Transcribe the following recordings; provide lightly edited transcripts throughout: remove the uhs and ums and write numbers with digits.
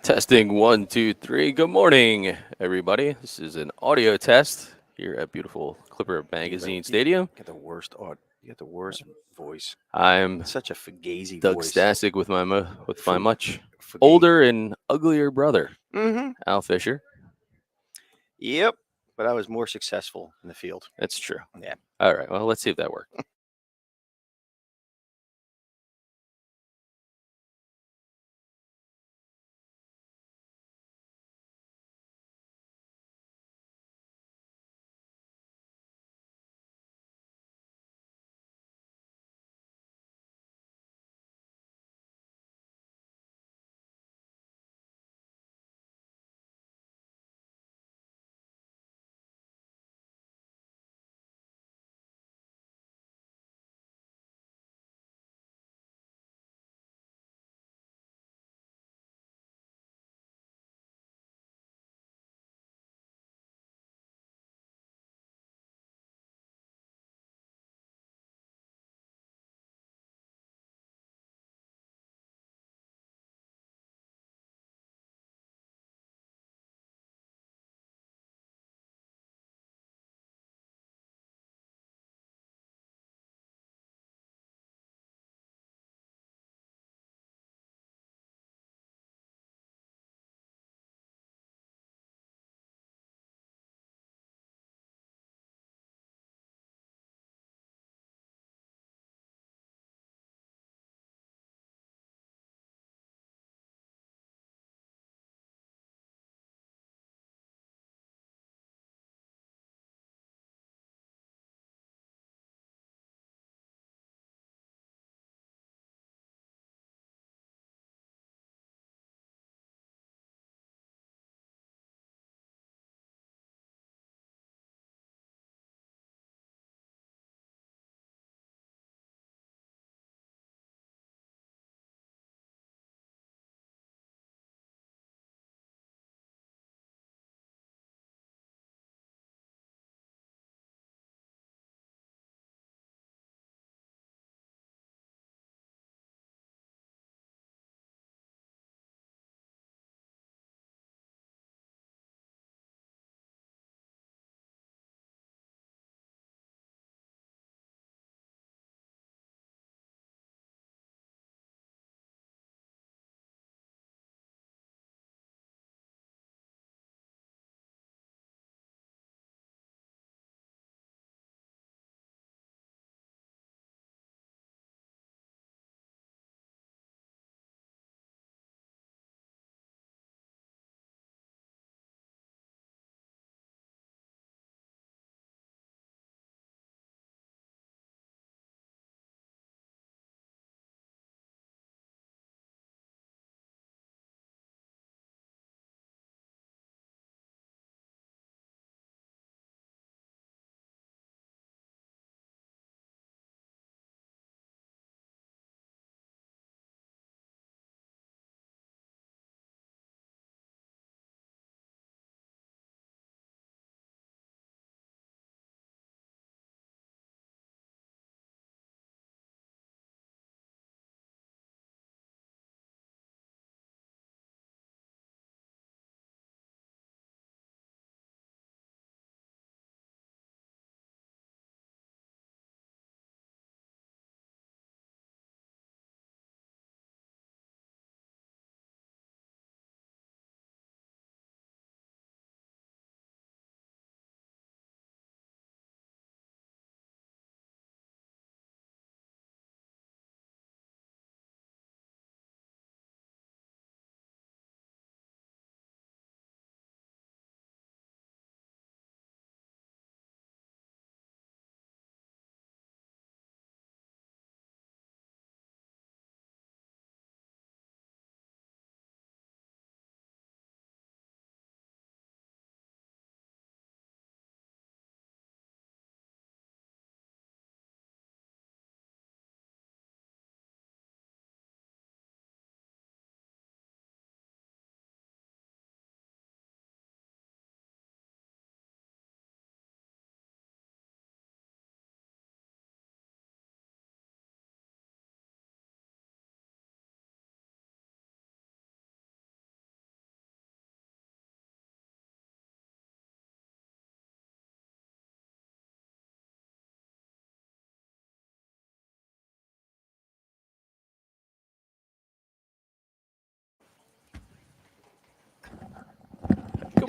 Testing one, two, three. Good morning, everybody. This is an audio test here at beautiful Clipper Magazine Stadium. Get the worst you get the worst voice. I'm Such a fugazi Doug voice. Stasic with my much Fugazi. older and uglier brother, Mm-hmm. Al Fisher. Yep. But I was more successful in the field. That's true. Yeah. All right. Well, let's see if that worked.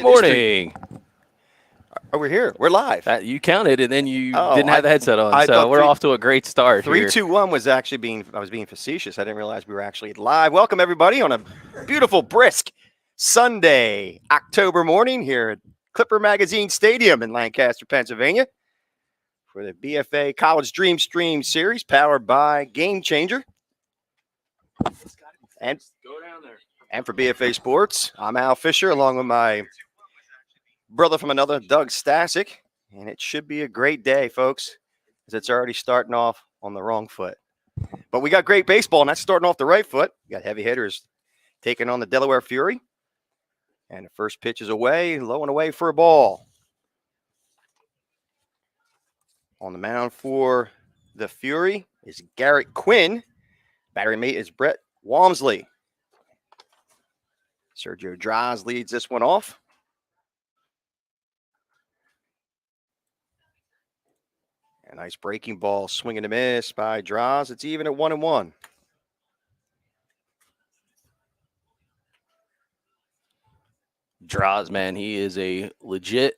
Good morning. Oh, we're here. We're live. You counted, and then you Oh, didn't have the headset on, I so thought we're off to a great start 3, here. 2, 1 was actually I was being facetious. I didn't realize we were actually live. Welcome, everybody, on a beautiful, brisk Sunday, October morning here at Clipper Magazine Stadium in Lancaster, Pennsylvania for the BFA College DreamStream series powered by Gamechanger. And for BFA Sports, I'm Al Fisher along with my brother from another, Doug Stasic. And it should be a great day, folks, as it's already starting off on the wrong foot. But we got great baseball, and that's starting off the right foot. We got heavy hitters taking on the Delaware Fury. And the first pitch is away, low and away for a ball. On the mound for the Fury is Garrett Quinn. Battery mate is Brett Walmsley. Sergio Draز leads this one off. A nice breaking ball, swing and a miss by Draws. It's even at 1-1. Draws, man, he is a legit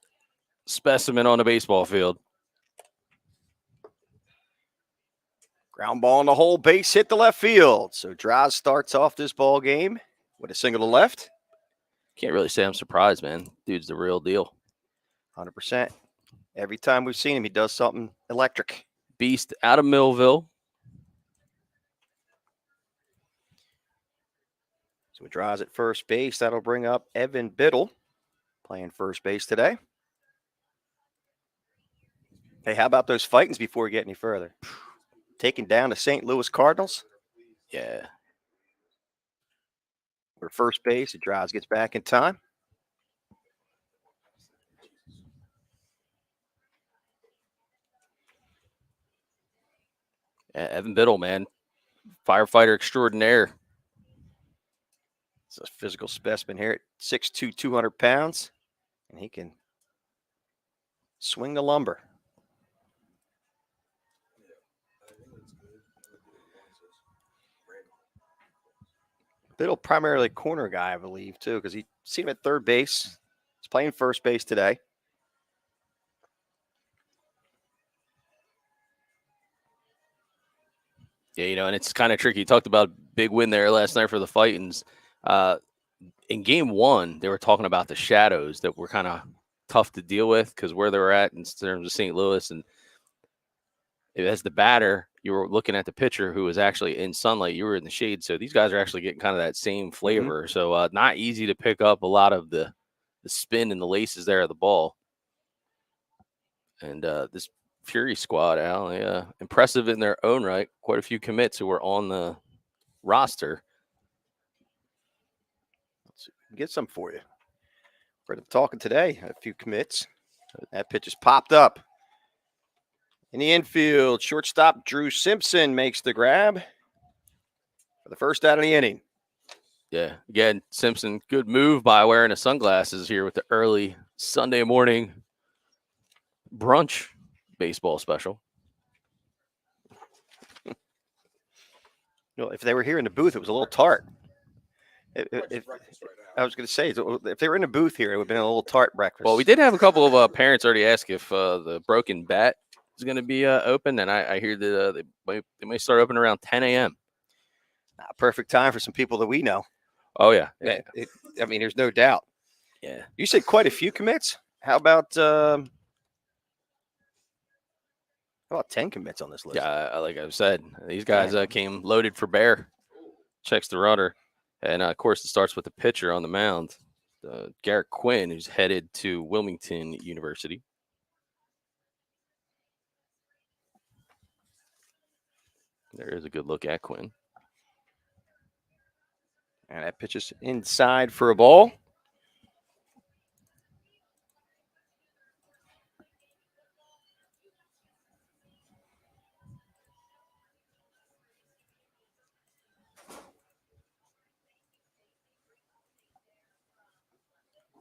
specimen on the baseball field. Ground ball in the hole, base hit to left field. So Draws starts off this ball game with a single to left. Can't really say I'm surprised, man. Dude's the real deal. 100%. Every time we've seen him, he does something electric. Beast out of Millville. So he draws at first base. That'll bring up Evan Biddle playing first base today. Hey, how about those fightings before we get any further? Taking down the St. Louis Cardinals. Yeah. For first base, Draws gets back in time. Evan Biddle, man, firefighter extraordinaire. It's a physical specimen here at 6'2", 200 pounds, and he can swing the lumber. Biddle primarily corner guy, I believe, too, because you see him at third base. He's playing first base today. Yeah, you know, and it's kind of tricky. You talked about big win there last night for the Fightins. In game one, they were talking about the shadows that were kind of tough to deal with because where they were at in terms of St. Louis. And as the batter, you were looking at the pitcher who was actually in sunlight. You were in the shade. So these guys are actually getting kind of that same flavor. Mm-hmm. So not easy to pick up a lot of the spin and the laces there of the ball. And this Fury squad, Al, yeah, impressive in their own right. Quite a few commits who were on the roster. Let's see, get some for you. We're talking today. A few commits. That pitch is popped up. In the infield, shortstop Drew Simpson makes the grab for the first out of the inning. Yeah, again, Simpson, good move by wearing his sunglasses here with the early Sunday morning brunch baseball special. You know, if they were here in the booth, it was a little tart. I was going to say, if they were in the booth here, it would have been a little tart breakfast. Well, we did have a couple of parents already ask if the Broken Bat is going to be open, and I hear that they may start open around 10 a.m. Perfect time for some people that we know. Oh, yeah. I mean, there's no doubt. Yeah. You said quite a few commits. How about 10 commits on this list? Yeah, like I've said, these guys came loaded for bear. Checks the rudder. And, of course, it starts with the pitcher on the mound, Garrett Quinn, who's headed to Wilmington University. There is a good look at Quinn. And that pitch is inside for a ball.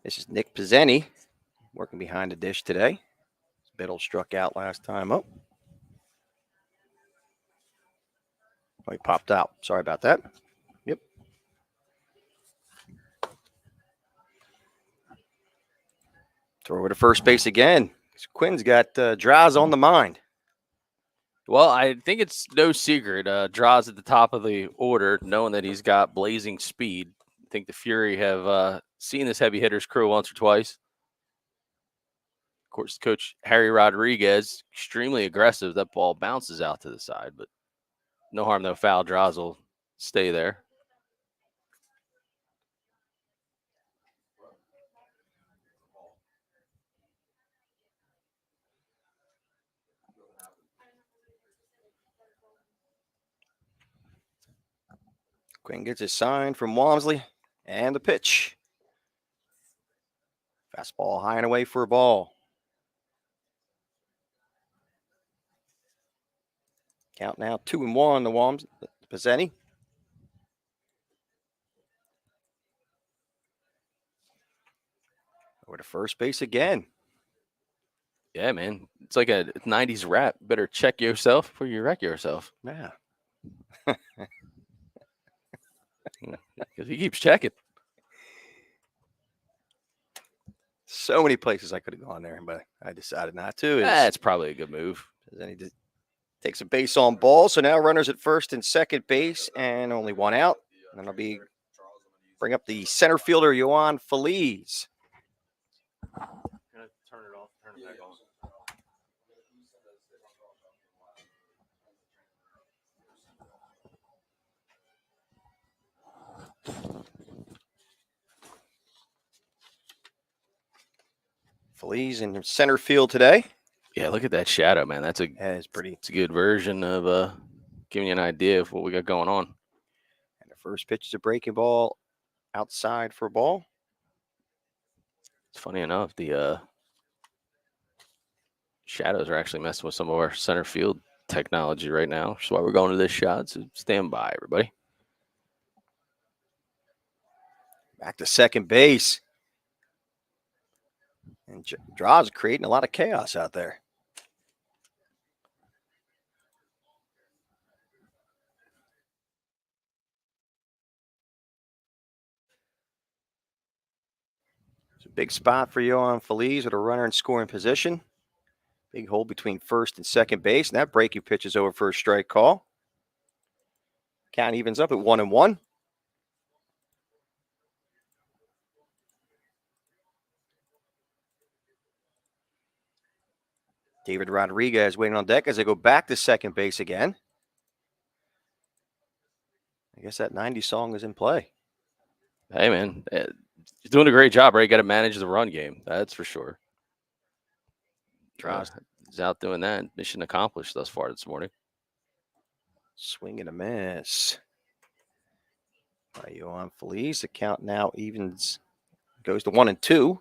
This is Nick Pizzeni working behind the dish today. Biddle struck out last time up. Oh, he popped out. Sorry about that. Yep. Throw over to first base again. Quinn's got Draws on the mind. Well, I think it's no secret. Draws at the top of the order, knowing that he's got blazing speed. I think the Fury have seen this heavy hitters crew once or twice. Of course, Coach Harry Rodriguez, extremely aggressive. That ball bounces out to the side, but no harm, no foul. Draws will stay there. Quinn gets his sign from Walmsley, and the pitch. Fastball high and away for a ball. Count now 2-1 the Pizzetti. Over to first base again. Yeah, man. It's like a 90s rap. Better check yourself before you wreck yourself. Yeah. Because he keeps checking. So many places I could have gone there, but I decided not to. That's probably a good move. Then he takes a base on ball. So now runners at first and second base and only one out. And then it'll bring up the center fielder, Yohan Feliz. Turn it off, turn it back on. Feliz in center field today. Yeah, look at that shadow, man. It's a good version of giving you an idea of what we got going on. And the first pitch is a breaking ball outside for a ball. It's funny enough, the shadows are actually messing with some of our center field technology right now. That's why we're going to this shot. So stand by, everybody. Back to second base. And Draws creating a lot of chaos out there. It's a big spot for Yohan Feliz with a runner in scoring position. Big hole between first and second base. And that breaking pitch is over for a strike call. Count evens up at 1-1. David Rodriguez waiting on deck as they go back to second base again. I guess that 90 song is in play. Hey, man. He's doing a great job, right? Got to manage the run game. That's for sure. Draws. He's out doing that. Mission accomplished thus far this morning. Swing and a miss by Yohan Feliz. The count now evens, goes to 1-2.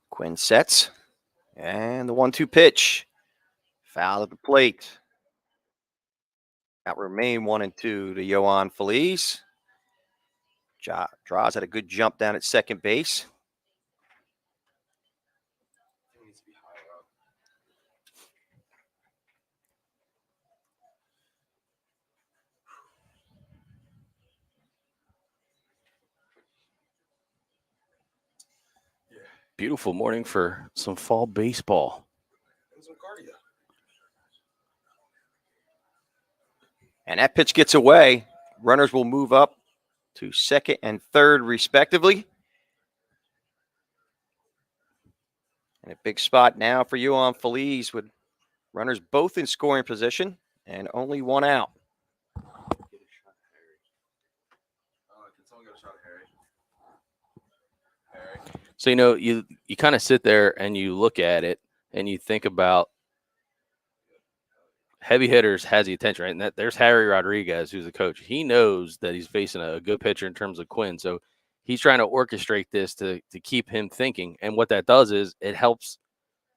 Quinn sets. And the 1-2 pitch. Foul at the plate. That remain 1-2 to Yohan Feliz. Draws had a good jump down at second base. Beautiful morning for some fall baseball. And that pitch gets away. Runners will move up to second and third, respectively. And a big spot now for Yohan Feliz with runners both in scoring position and only one out. So, you kind of sit there and you look at it and you think about heavy hitters has the attention, right? And there's Harry Rodriguez, who's the coach. He knows that he's facing a good pitcher in terms of Quinn. So he's trying to orchestrate this to keep him thinking. And what that does is it helps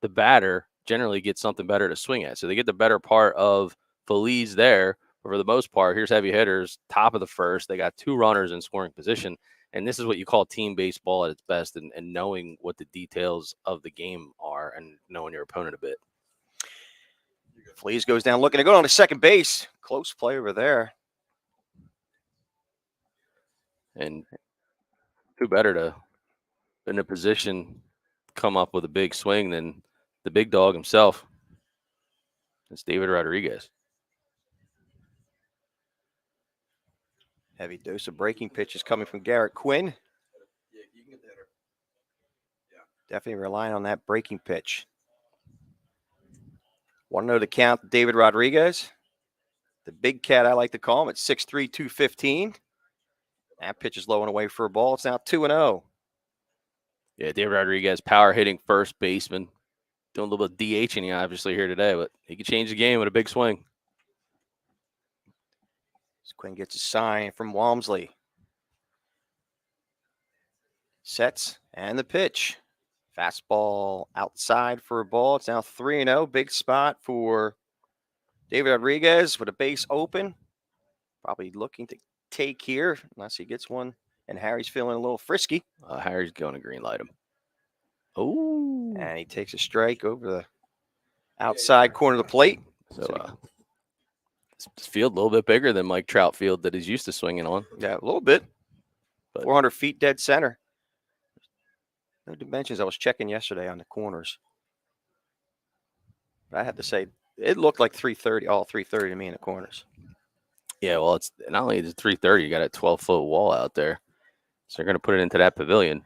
the batter generally get something better to swing at. So they get the better part of Feliz there. But for the most part, here's heavy hitters, top of the first. They got two runners in scoring position. And this is what you call team baseball at its best, and knowing what the details of the game are and knowing your opponent a bit. Feliz goes down looking to go on to second base. Close play over there. And who better to in a position come up with a big swing than the big dog himself? It's David Rodriguez. Heavy dose of breaking pitches coming from Garrett Quinn. Definitely relying on that breaking pitch. 1-0 to count David Rodriguez. The big cat, I like to call him, at 6'3", 215. That pitch is low and away for a ball. It's now 2-0. Yeah, David Rodriguez, power hitting first baseman. Doing a little bit of DHing obviously here today, but he could change the game with a big swing. Quinn gets a sign from Walmsley. Sets and the pitch. Fastball outside for a ball. It's now 3-0. Big spot for David Rodriguez with a base open. Probably looking to take here unless he gets one. And Harry's feeling a little frisky. Harry's going to green light him. Oh. And he takes a strike over the outside corner of the plate. So this field a little bit bigger than Mike Trout Field that he's used to swinging on. Yeah, a little bit. But 400 feet dead center. No dimensions. I was checking yesterday on the corners. But I have to say, it looked like 330, all 330 to me in the corners. Yeah, well, it's not only is it 330, you got a 12-foot wall out there. So they're going to put it into that pavilion.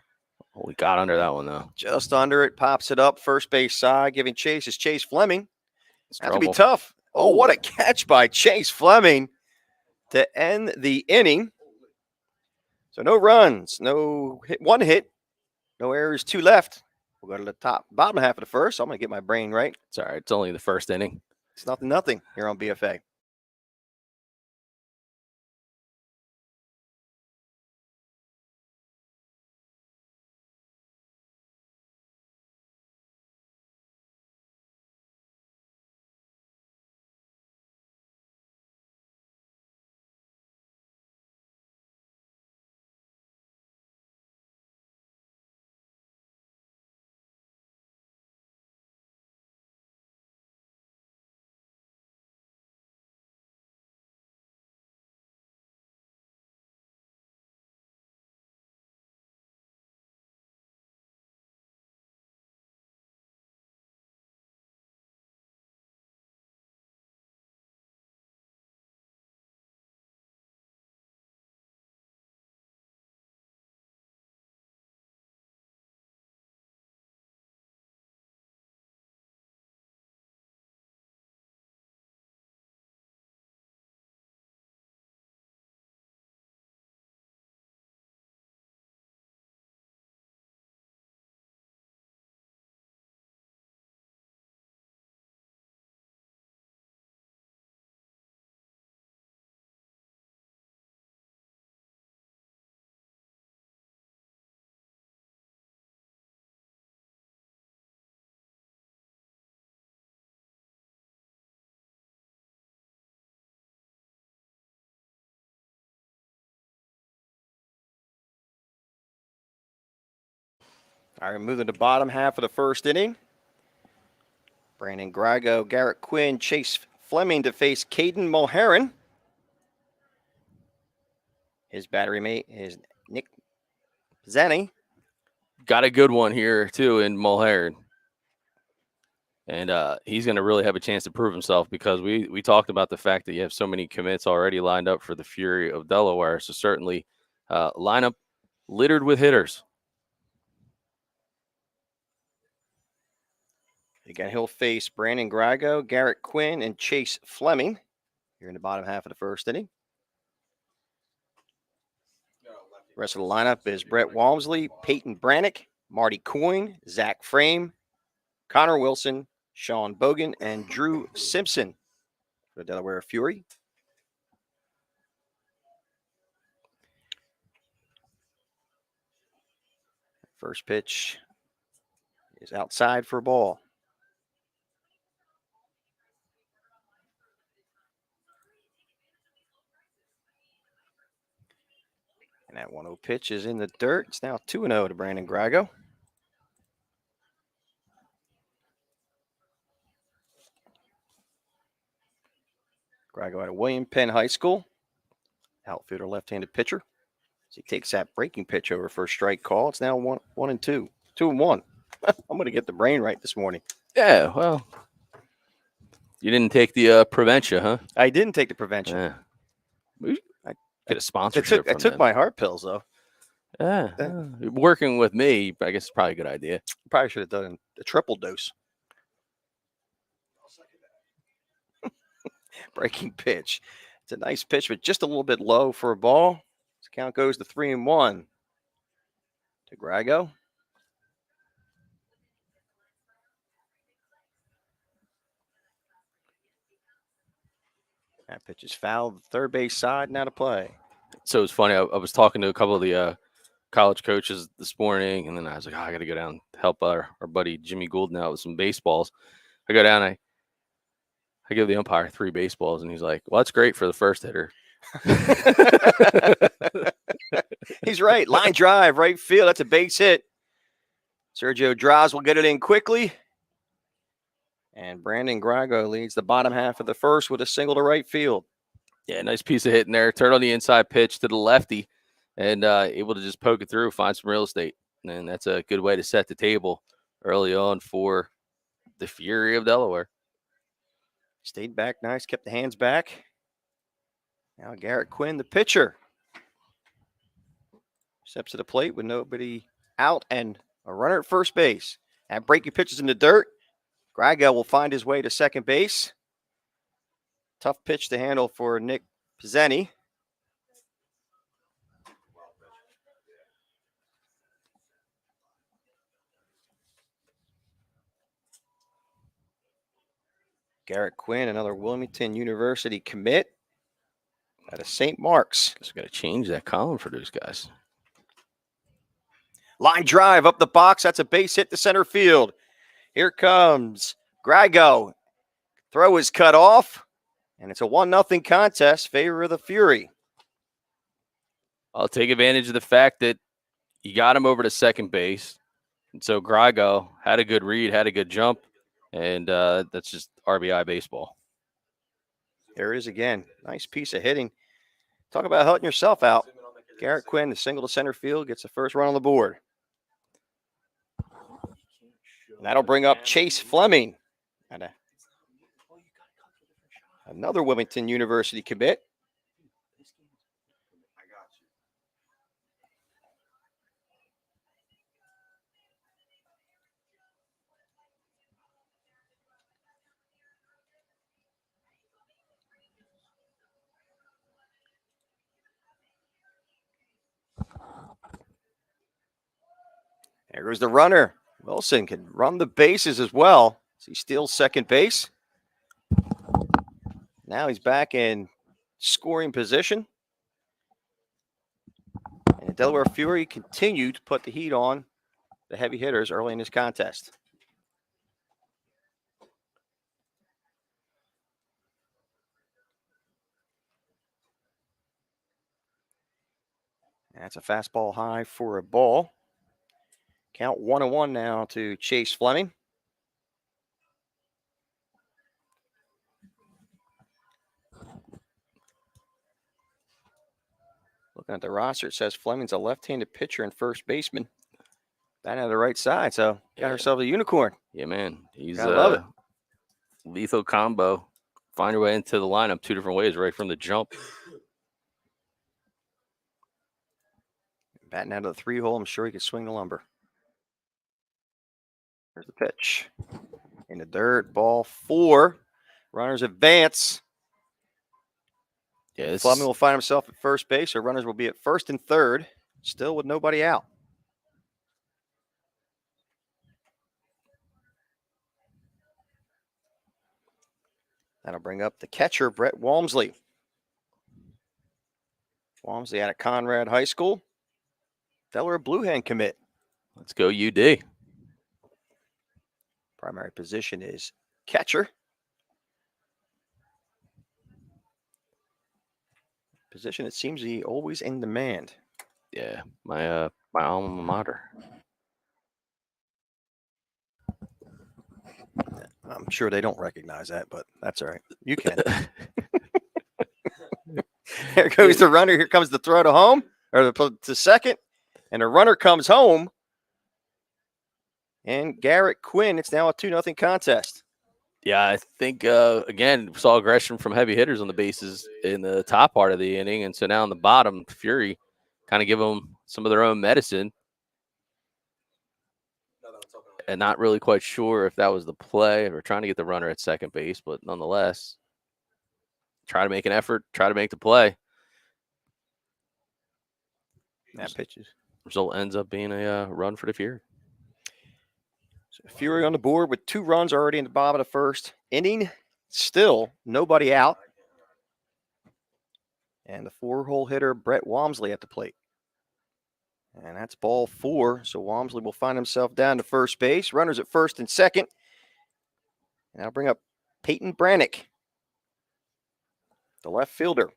Oh, we got under that one, though. Just under it, pops it up, first base side, giving chase is Chase Fleming. That's going to be trouble. tough. Oh, what a catch by Chase Fleming to end the inning. So no runs, no hit, one hit, no errors, 2 left. We'll go to the bottom half of the first. I'm going to get my brain right. It's all right. It's only the first inning. It's 0-0 here on BFA. All right, moving to the bottom half of the first inning. Brandon Grago, Garrett Quinn, Chase Fleming to face Caden Mulherron. His battery mate is Nick Pizzani. Got a good one here, too, in Mulherron. And he's going to really have a chance to prove himself because we talked about the fact that you have so many commits already lined up for the Fury of Delaware. So certainly lineup littered with hitters. Again, he'll face Brandon Grago, Garrett Quinn, and Chase Fleming here in the bottom half of the first inning. The rest of the lineup is Brett Walmsley, Peyton Branick, Marty Coyne, Zach Frame, Connor Wilson, Sean Bogan, and Drew Simpson for the Delaware Fury. First pitch is outside for a ball. And that 1-0 pitch is in the dirt. It's now 2-0 to Brandon Grago. Grago out of William Penn High School. Outfielder, left-handed pitcher. So he takes that breaking pitch over for a strike call. It's now 1-2. 2-1. I'm going to get the brain right this morning. Yeah, well, you didn't take the prevention, huh? I didn't take the prevention. Yeah. I get a sponsorship. I took my heart pills, though. Yeah. Working with me, I guess it's probably a good idea. Probably should have done a triple dose. Breaking pitch. It's a nice pitch, but just a little bit low for a ball. This count goes to 3-1 to Grago. That pitch is fouled. The third base side, now to play. So it's funny. I was talking to a couple of the college coaches this morning, and then I was like, I got to go down to help our buddy Jimmy Goulden out with some baseballs. I go down, I give the umpire 3 baseballs, and he's like, well, that's great for the first hitter. He's right. Line drive, right field. That's a base hit. Sergio Draws will get it in quickly. And Brandon Grago leads the bottom half of the first with a single to right field. Yeah, nice piece of hitting there. Turn on the inside pitch to the lefty and able to just poke it through, find some real estate. And that's a good way to set the table early on for the Fury of Delaware. Stayed back nice, kept the hands back. Now Garrett Quinn, the pitcher. Steps to the plate with nobody out and a runner at first base. That breaking pitch is in the dirt. Grago will find his way to second base. Tough pitch to handle for Nick Pizzeni. Garrett Quinn, another Wilmington University commit out of St. Mark's. Guess we got to change that column for those guys. Line drive up the box. That's a base hit to center field. Here comes Grago. Throw is cut off, and it's a 1-0 contest, favor of the Fury. I'll take advantage of the fact that you got him over to second base. And so Grago had a good read, had a good jump, and that's just RBI baseball. There it is again. Nice piece of hitting. Talk about helping yourself out. Garrett Quinn, the single to center field, gets the first run on the board. And that'll bring up Chase Fleming. Another Wilmington University commit. There goes the runner. Wilson can run the bases as well. So he steals second base. Now he's back in scoring position. And the Delaware Fury continue to put the heat on the heavy hitters early in this contest. That's a fastball high for a ball. Count 1-1 now to Chase Fleming. Looking at the roster, it says Fleming's a left-handed pitcher and first baseman. Batting on the right side, so got herself a unicorn. Yeah, man. He's love it. Lethal combo. Find your way into the lineup 2 different ways right from the jump. Batting out of the 3-hole, I'm sure he could swing the lumber. There's the pitch. In the dirt, ball 4. Runners advance. Yeah, Fleming will find himself at first base. Our runners will be at first and third, still with nobody out. That'll bring up the catcher, Brett Walmsley. Walmsley out of Conrad High School. Delaware Blue Hen commit. Let's go UD. Primary position is catcher. Position that seems to be always in demand. Yeah, my alma mater. I'm sure they don't recognize that, but that's all right. You can. Here goes the runner. Here comes the throw to home. or to second, and the runner comes home. And Garrett Quinn, it's now a 2-0 contest. Yeah, I think, again, saw aggression from heavy hitters on the bases in the top part of the inning. And so now in the bottom, Fury kind of give them some of their own medicine. And not really quite sure if that was the play. We're trying to get the runner at second base, but nonetheless, try to make an effort, try to make the play. That pitches. Result ends up being a run for the Fury. So Fury on the board with 2 runs already in the bottom of the first inning. Still nobody out. And the 4-hole hitter, Brett Walmsley, at the plate. And that's ball 4. So Walmsley will find himself down to first base. Runners at first and second. And I'll bring up Peyton Branick, the left fielder.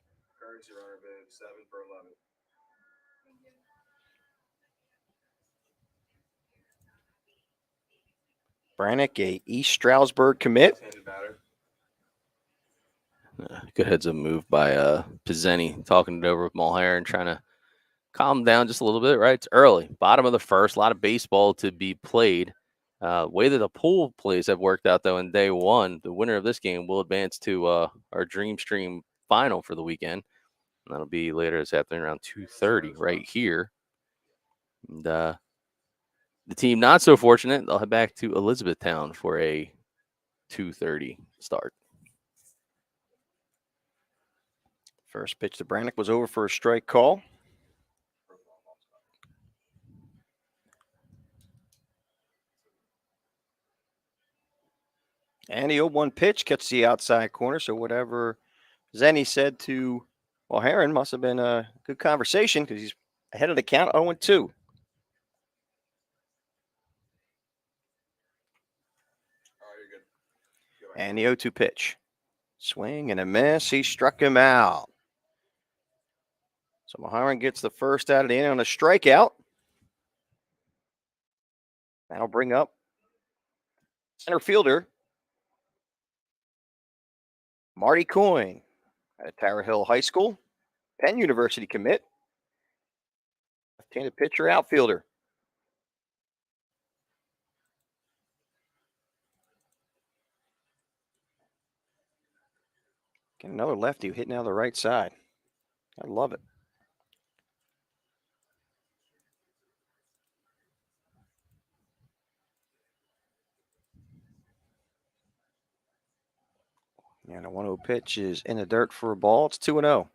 Branick, a East Stroudsburg commit. Good heads up move by Pizzeni, talking it over with Mulher and trying to calm him down just a little bit, right? It's early, bottom of the first, a lot of baseball to be played. Way that the pool plays have worked out, though, in day one, the winner of this game will advance to our DreamStream final for the weekend. And that'll be later this afternoon around 2:30 right here. And the team not so fortunate, they'll head back to Elizabethtown for a 2:30 start. First pitch to Branick was over for a strike call. And the 0-1 pitch catches the outside corner. So whatever Zenny said to Heron must have been a good conversation, because he's ahead of the count, 0-2. And the 0-2 pitch. Swing and a miss. He struck him out. So Mulher gets the first out of the inning on a strikeout. That'll bring up center fielder Marty Coyne at Tower Hill High School. Penn University commit. Left-handed pitcher, outfielder. Get another lefty hitting out the right side. I love it. And a 1-0 pitch is in the dirt for a ball. It's 2-0.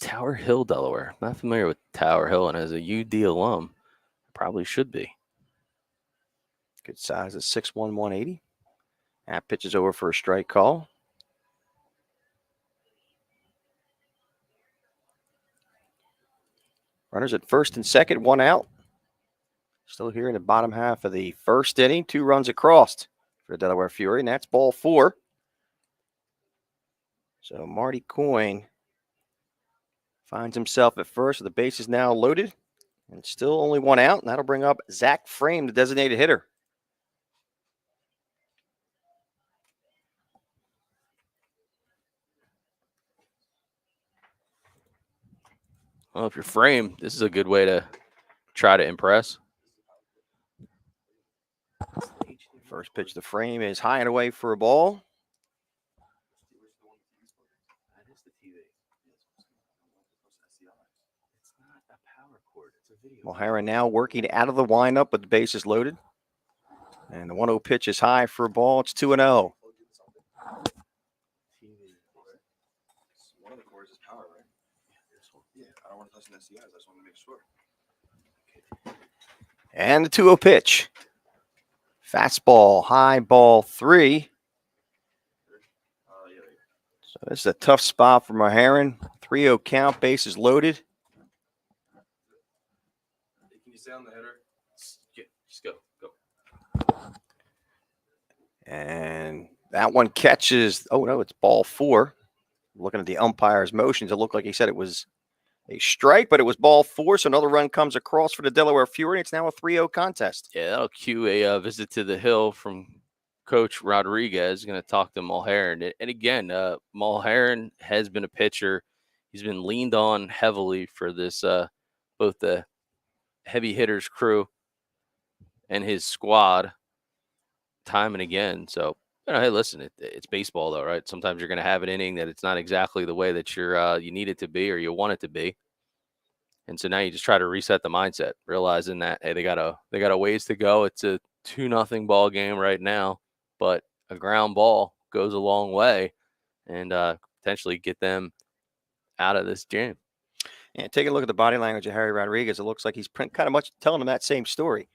Tower Hill, Delaware. Not familiar with Tower Hill, and as a UD alum, probably should be. Good size at 6'1", 180. That pitch is over for a strike call. Runners at first and second, 1 out. Still here in the bottom half of the first inning. 2 runs across for the Delaware Fury, and that's ball 4. So Marty Coyne finds himself at first with the bases now loaded, and still only 1 out, and that'll bring up Zach Frame, the designated hitter. Well, if you're Frame, this is a good way to try to impress. First pitch to Frame is high and away for a ball. Mulher now working out of the windup with the bases loaded. And the 1-0 pitch is high for a ball. It's 2-0. One of the cores is power, right? Yeah, I don't want to listen to SCIs. I just want to make sure. And the 2-0 pitch. Fastball, high, ball 3. So this is a tough spot for Mulher. 3-0 count, bases loaded. Can you stay on the header? Just go. And that one catches. Oh, no, it's ball 4. Looking at the umpire's motions, it looked like he said it was a strike, but it was ball 4. So another run comes across for the Delaware Fury. It's now a 3-0 contest. Yeah, that'll cue a visit to the hill from Coach Rodriguez. Going to talk to Mulherron. And again, Mulherron has been a pitcher. He's been leaned on heavily for this, both the heavy hitters crew and his squad, time and again. So, hey, listen, it's baseball, though, right? Sometimes you're going to have an inning that it's not exactly the way that you need it to be or you want it to be. And so now you just try to reset the mindset, realizing that, hey, they got a ways to go. It's a 2-0 ball game right now, but a ground ball goes a long way and potentially get them out of this jam. And taking a look at the body language of Harry Rodriguez, it looks like he's kind of much telling him that same story.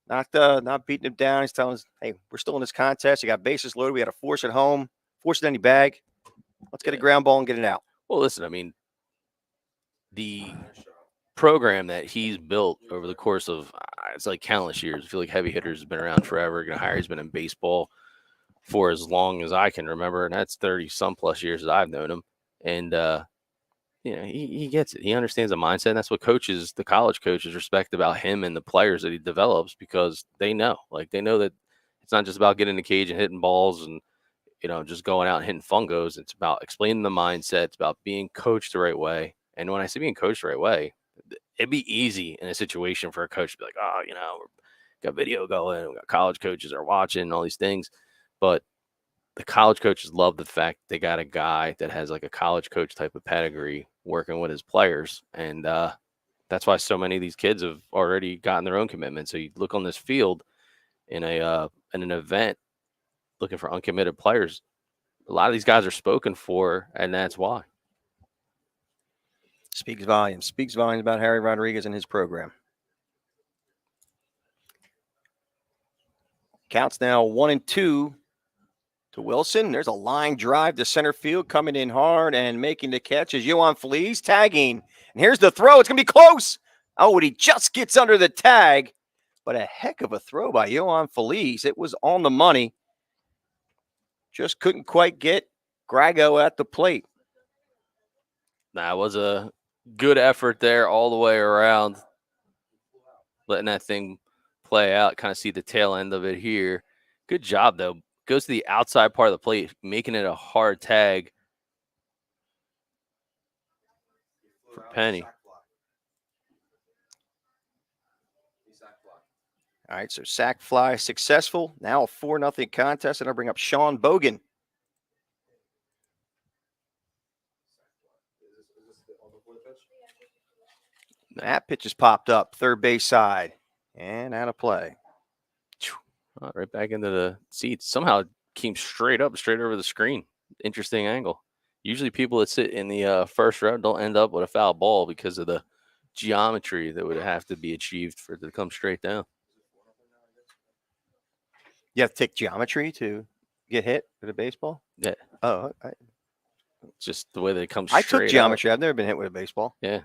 Not beating him down. He's telling us, hey, we're still in this contest. You got bases loaded. We got to force it home. Force it in your bag. Let's get a ground ball and get it out. Well, listen, I mean, the program that he's built over the course of it's like countless years. I feel like heavy hitters has been around forever. Harry's been in baseball for as long as I can remember, and that's 30 some plus years that I've known him. And he gets it. He understands the mindset. And that's what the college coaches respect about him and the players that he develops, because they know that it's not just about getting in the cage and hitting balls and just going out and hitting fungos. It's about explaining the mindset. It's about being coached the right way. And when I say being coached the right way, it'd be easy in a situation for a coach to be like, oh, we got video going, we got college coaches are watching and all these things. But the college coaches love the fact they got a guy that has like a college coach type of pedigree working with his players. And that's why so many of these kids have already gotten their own commitment. So you look on this field in an event looking for uncommitted players, a lot of these guys are spoken for, and that's why. Speaks volumes. Speaks volumes about Harry Rodriguez and his program. Counts now 1-2 to Wilson. There's a line drive to center field, coming in hard and making the catch is Yohan Feliz, tagging. And here's the throw. It's going to be close. Oh, and he just gets under the tag. But a heck of a throw by Yohan Feliz. It was on the money. Just couldn't quite get Grago at the plate. That was a good effort there all the way around, letting that thing play out. Kind of see the tail end of it here. Good job, though. Goes to the outside part of the plate, making it a hard tag for Penny. All right, so sac fly successful. Now a 4-0 contest, and I'll bring up Sean Bogan. That pitch has popped up, third base side, and out of play. Right back into the seats. Somehow it came straight over the screen. Interesting angle. Usually people that sit in the first row don't end up with a foul ball because of the geometry that would have to be achieved for it to come straight down. You have to take geometry to get hit with a baseball? Yeah. Oh, just the way that it comes I straight took geometry. up. I've never been hit with a baseball. Yeah.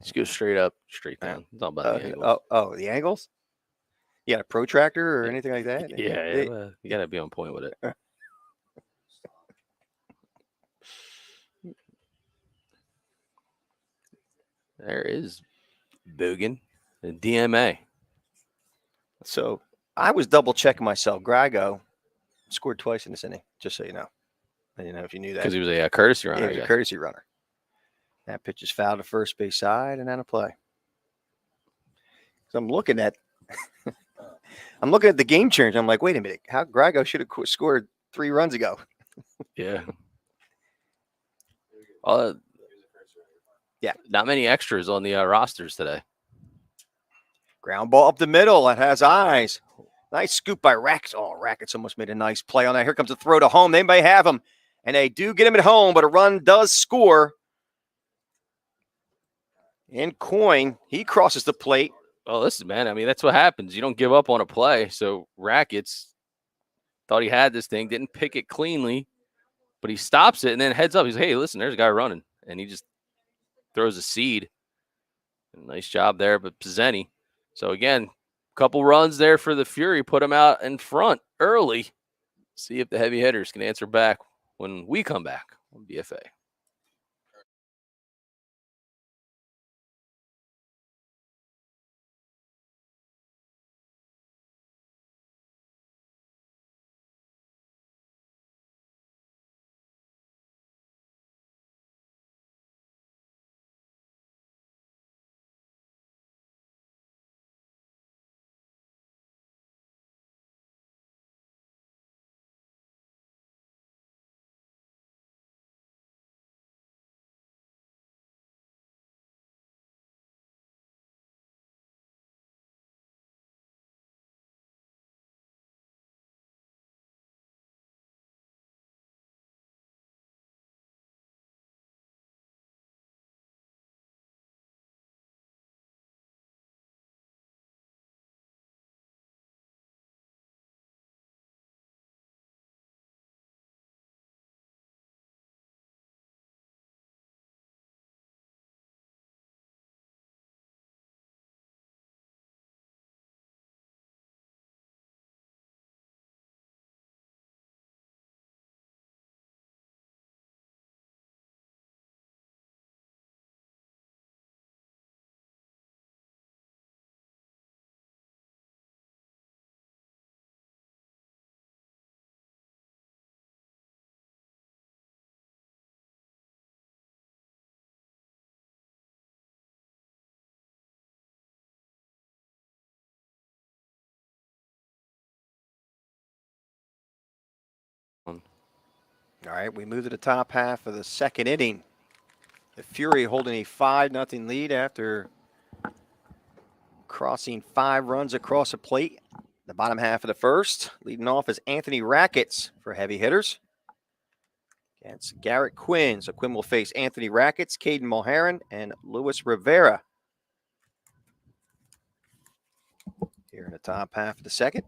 Just go straight up, straight down. It's all about the angles. The angles? You got a protractor or anything like that? Yeah, you got to be on point with it. There is Bogan, the DMA. So I was double checking myself. Grago scored twice in this inning, just so you know. And if you knew that. Because he was a courtesy runner. Yeah, he was a courtesy runner. That pitch is fouled to first base side and out of play. So I'm looking at the game change. I'm like, wait a minute. How Grago should have scored 3 runs ago. Yeah. Yeah. Not many extras on the rosters today. Ground ball up the middle. That has eyes. Nice scoop by Rackets. Oh, Rackets almost made a nice play on that. Here comes a throw to home. They may have him. And they do get him at home, but a run does score. And Coyne, he crosses the plate. Well, listen, man. I mean, that's what happens. You don't give up on a play. So Rackets thought he had this thing, didn't pick it cleanly, but he stops it and then heads up. He's like, hey, listen, there's a guy running. And he just throws a seed. Nice job there, but Pizzeni. So, again, a couple runs there for the Fury. Put him out in front early. See if the heavy hitters can answer back when we come back on BFA. All right, we move to the top half of the second inning. The Fury holding a 5-0 lead after crossing 5 runs across the plate. The bottom half of the first. Leading off is Anthony Rackets for heavy hitters against Garrett Quinn. So Quinn will face Anthony Rackets, Caden Mulherron, and Luis Rivera here in the top half of the second.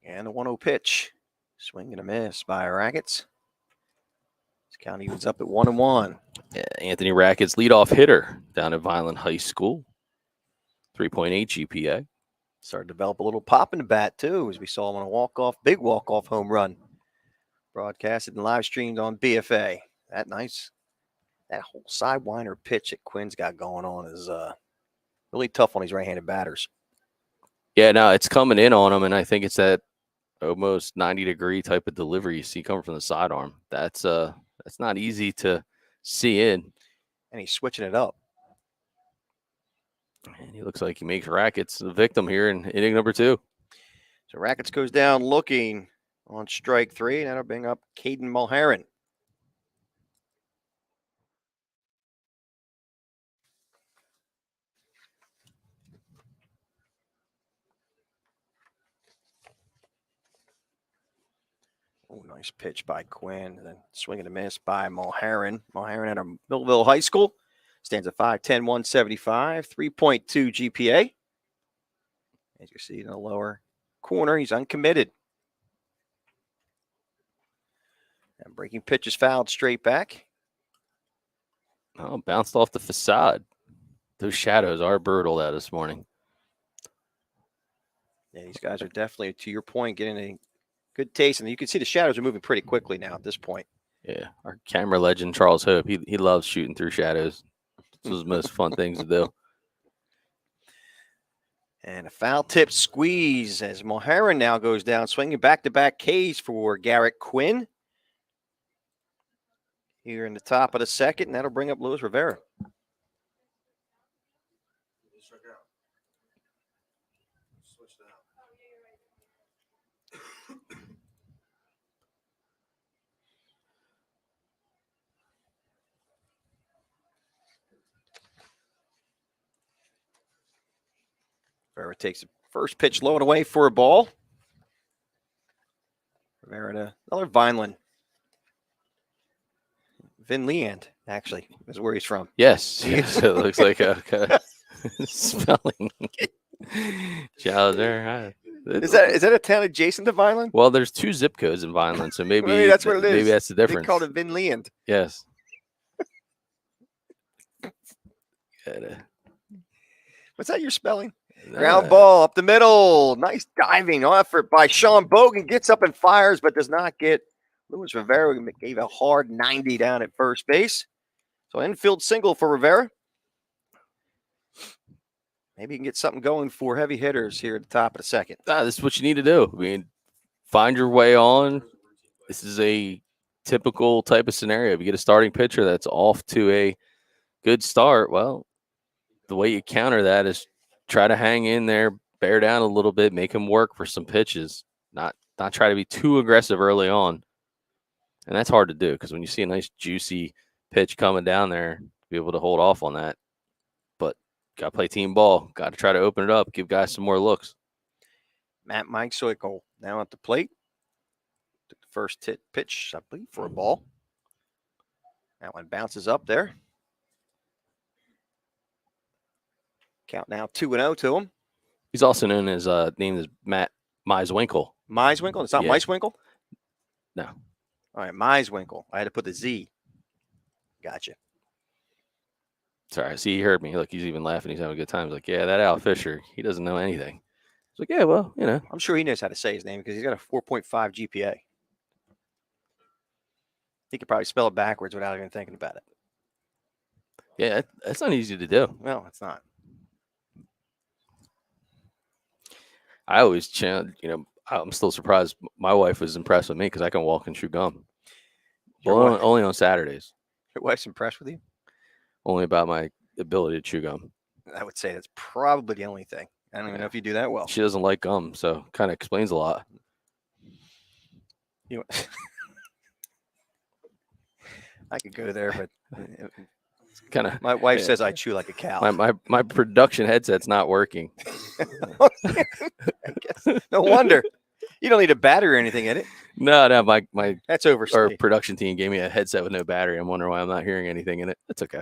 And the 1-0 pitch. Swing and a miss by Rackets. This count evens up at 1-1. Yeah, Anthony Rackets, leadoff hitter down at Vineland High School. 3.8 GPA. Started to develop a little pop in the bat, too, as we saw him on a big walk-off home run. Broadcasted and live streamed on BFA. That whole sidewinder pitch that Quinn's got going on is really tough on these right-handed batters. Yeah, no, it's coming in on him, and I think it's that almost 90-degree type of delivery you see coming from the sidearm. That's not easy to see in. And he's switching it up. And he looks like he makes Rackets the victim here in inning number 2. So Rackets goes down looking on strike 3, and that'll bring up Caden Mulherron. Oh, nice pitch by Quinn. And then swing and a miss by Mulherron. Mulherron out of Millville High School. Stands at 5'10", 175, 3.2 GPA. As you see in the lower corner, he's uncommitted. And breaking pitch is fouled straight back. Oh, bounced off the facade. Those shadows are brutal out this morning. Yeah, these guys are definitely, to your point, getting a good taste. And you can see the shadows are moving pretty quickly now at this point. Yeah, our camera legend, Charles Hope, he loves shooting through shadows. It's one of the most fun things to do. And a foul tip squeeze as Mulherron now goes down, swinging back-to-back Ks for Garrett Quinn. Here in the top of the second, and that'll bring up Luis Rivera. Rivera takes the first pitch low and away for a ball. Rivera to another Vineland. Vinland, actually, is where he's from. Yes, yes, it looks like a spelling challenge there. Is that a town adjacent to Vineland? Well, there's 2 zip codes in Vineland, so maybe that's what it is. Maybe that's the difference. They called it Vinland. Yes. What's that you're spelling? Ground ball up the middle. Nice diving effort by Sean Bogan. Gets up and fires, but does not get Luis Rivera gave a hard 90 down at first base. So infield single for Rivera. Maybe you can get something going for heavy hitters here at the top of the second. This is what you need to do. I mean, find your way on. This is a typical type of scenario. If you get a starting pitcher that's off to a good start, well, the way you counter that is try to hang in there, bear down a little bit, make him work for some pitches, not try to be too aggressive early on. And that's hard to do because when you see a nice juicy pitch coming down there, be able to hold off on that. But got to play team ball. Got to try to open it up, give guys some more looks. Mike Soikol now at the plate. Took the first pitch, I believe, for a ball. That one bounces up there. Count now 2-0 to him. He's also known as name is Matt Meiswinkle. Meiswinkle? It's not Meiswinkle? No. All right, Meiswinkle. I had to put the Z. Gotcha. Sorry, see, he heard me. Look, he's even laughing. He's having a good time. He's like, yeah, that Al Fisher, he doesn't know anything. He's like, yeah, well, you know. I'm sure he knows how to say his name because he's got a 4.5 GPA. He could probably spell it backwards without even thinking about it. Yeah, that's not easy to do. No, it's not. I always challenge, I'm still surprised. My wife was impressed with me because I can walk and chew gum. Well, only on Saturdays. Your wife's impressed with you? Only about my ability to chew gum. I would say that's probably the only thing. I don't even know if you do that well. She doesn't like gum, so kind of explains a lot. I could go there, but kind of. My wife says I chew like a cow. My production headset's not working. I guess. No wonder. You don't need a battery or anything in it. No, my that's overstated. Our production team gave me a headset with no battery. I'm wondering why I'm not hearing anything in it. That's okay.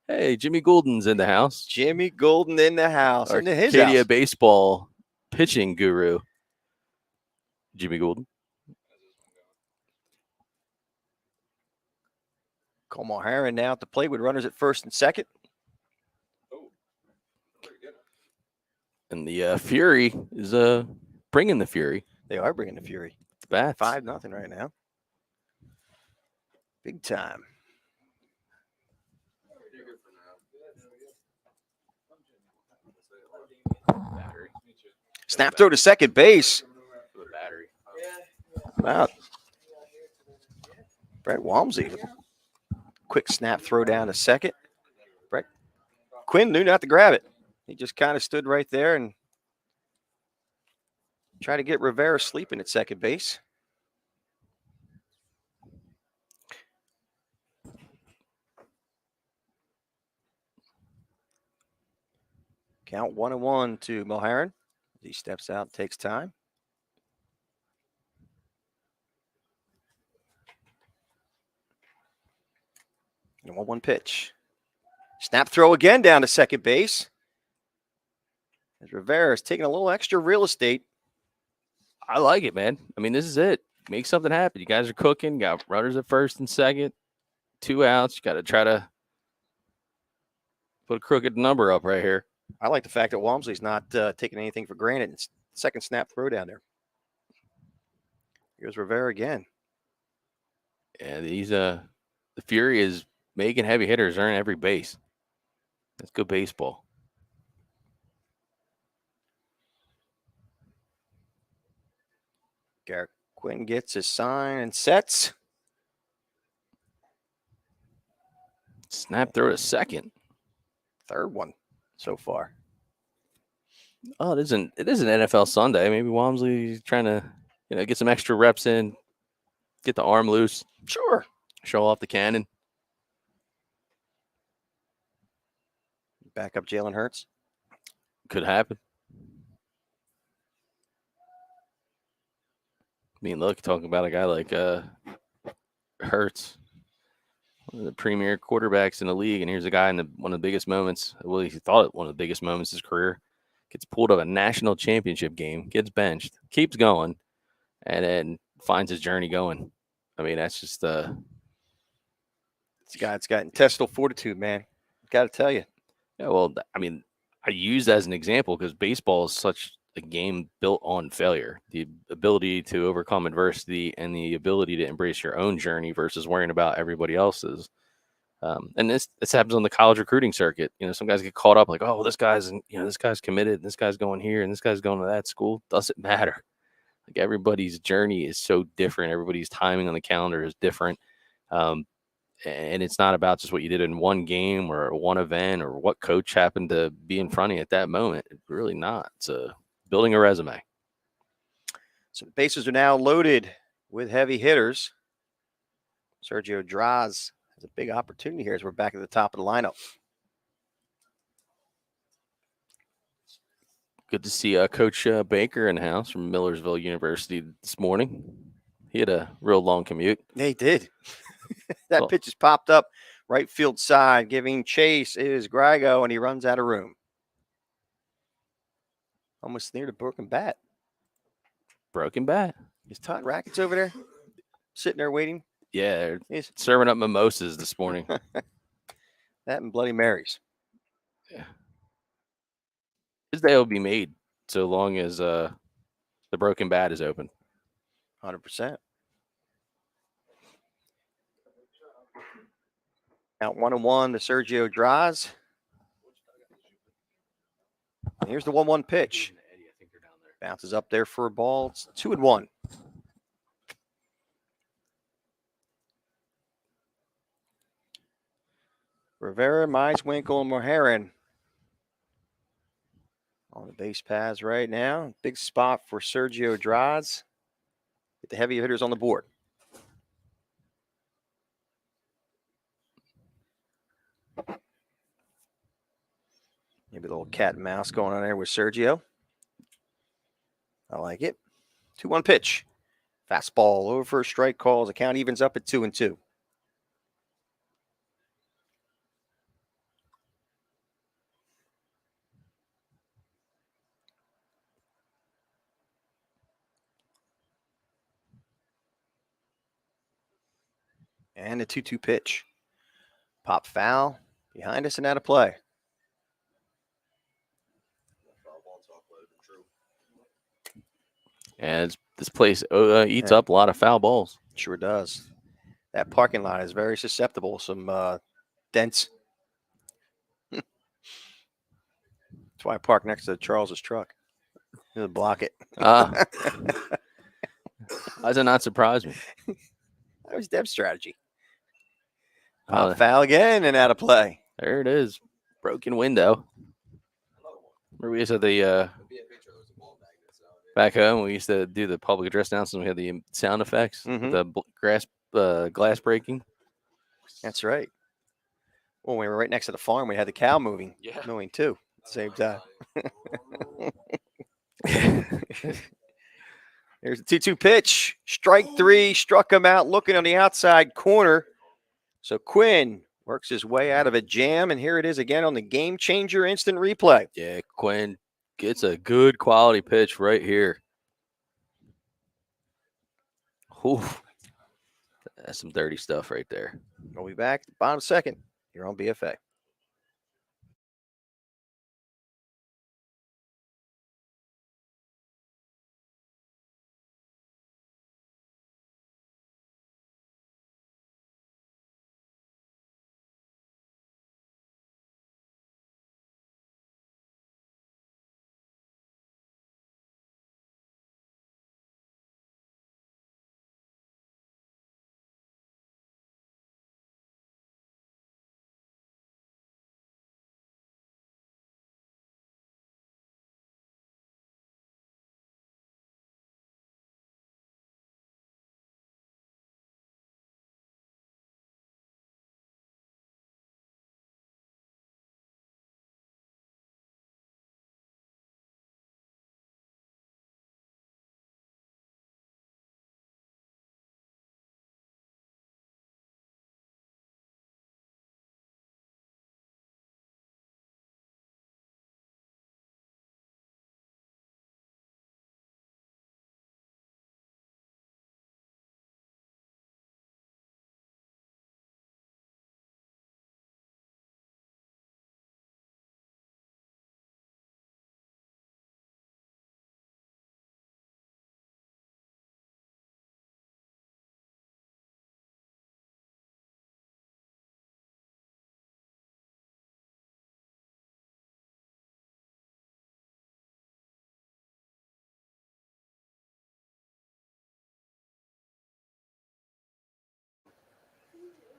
Hey, Jimmy Goulden's in the house. Jimmy Goulden in the house. Our into his Acadia house. baseball pitching guru, Jimmy Goulden. Cole Mulheron now at the plate with runners at first and second. And the Fury is bringing the Fury. They are bringing the Fury. The bats. 5-0 right now. Big time. Snap throw to second base. Wow. Brett Walmsley. Quick snap throw down to second. Brett Quinn knew not to grab it. He just kind of stood right there and tried to get Rivera sleeping at second base. Count 1-1 to Mulheron. He steps out, takes time. And 1-1 pitch. Snap throw again down to second base. As Rivera is taking a little extra real estate. I like it, man. I mean, this is it. Make something happen. You guys are cooking. Got runners at first and second. 2 outs. You got to try to put a crooked number up right here. I like the fact that Walmsley's not taking anything for granted. It's second snap throw down there. Here's Rivera again. Yeah, the Fury is making heavy hitters earn every base. That's good baseball. Garrett Quinn gets his sign and sets. Snap throw to second. Third one so far. Oh, it is an NFL Sunday. Maybe Walmsley's trying to, get some extra reps in, get the arm loose. Sure. Show off the cannon. Back up Jalen Hurts. Could happen. I mean, look, talking about a guy like Hurts, one of the premier quarterbacks in the league, and here's a guy in one of the biggest moments. Well, he thought it one of the biggest moments of his career. Gets pulled out of a national championship game, gets benched, keeps going, and then finds his journey going. I mean, that's just this guy's got intestinal fortitude, man. Got to tell you. Yeah, well, I mean, I use that as an example because baseball is such a game built on failure, the ability to overcome adversity and the ability to embrace your own journey versus worrying about everybody else's. And this happens on the college recruiting circuit. Some guys get caught up like, oh, this guy's committed, and this guy's going here, and this guy's going to that school. Doesn't matter. Like, everybody's journey is so different. Everybody's timing on the calendar is different. And it's not about just what you did in one game or one event or what coach happened to be in front of you at that moment. It's really not. It's building a resume. So the bases are now loaded with heavy hitters. Sergio Draz has a big opportunity here as we're back at the top of the lineup. Good to see Coach Baker in the house from Millersville University this morning. He had a real long commute. They did. That pitch is popped up right field side. Giving chase is Grago, and he runs out of room. Almost near the broken bat. Broken bat. Is Todd Rackets over there? Sitting there waiting? Yeah, he's serving up mimosas this morning. That and Bloody Marys. Yeah. His day will be made so long as the broken bat is open. 100%. Out 1-1 to Sergio Draz. And here's the 1-1 pitch. Bounces up there for a ball. It's 2-1. Rivera, Meiswinkle, and Moheran on the base paths right now. Big spot for Sergio Draz. Get the heavy hitters on the board. Maybe a little cat and mouse going on there with Sergio. I like it. 2-1 pitch. Fastball over for a strike call. The count evens up at 2-2. And a 2-2 pitch. Pop foul behind us and out of play. And this place eats up a lot of foul balls. Sure does. That parking lot is very susceptible. Some dents. That's why I park next to Charles's truck. To block it. How does it not surprise me? That was Deb's strategy. Pop foul again and out of play. There it is. Broken window. Remember we used to the back home, we used to do the public address announcement. We had the sound effects, the glass breaking. That's right. Well, we were right next to the farm. We had the cow moving too at the same time. There's a 2-2 pitch. Strike three. Struck him out looking on the outside corner. So Quinn works his way out of a jam, and here it is again on the Gamechanger instant replay. Yeah, Quinn gets a good quality pitch right here. Ooh, that's some dirty stuff right there. We'll be back bottom second here on BFA.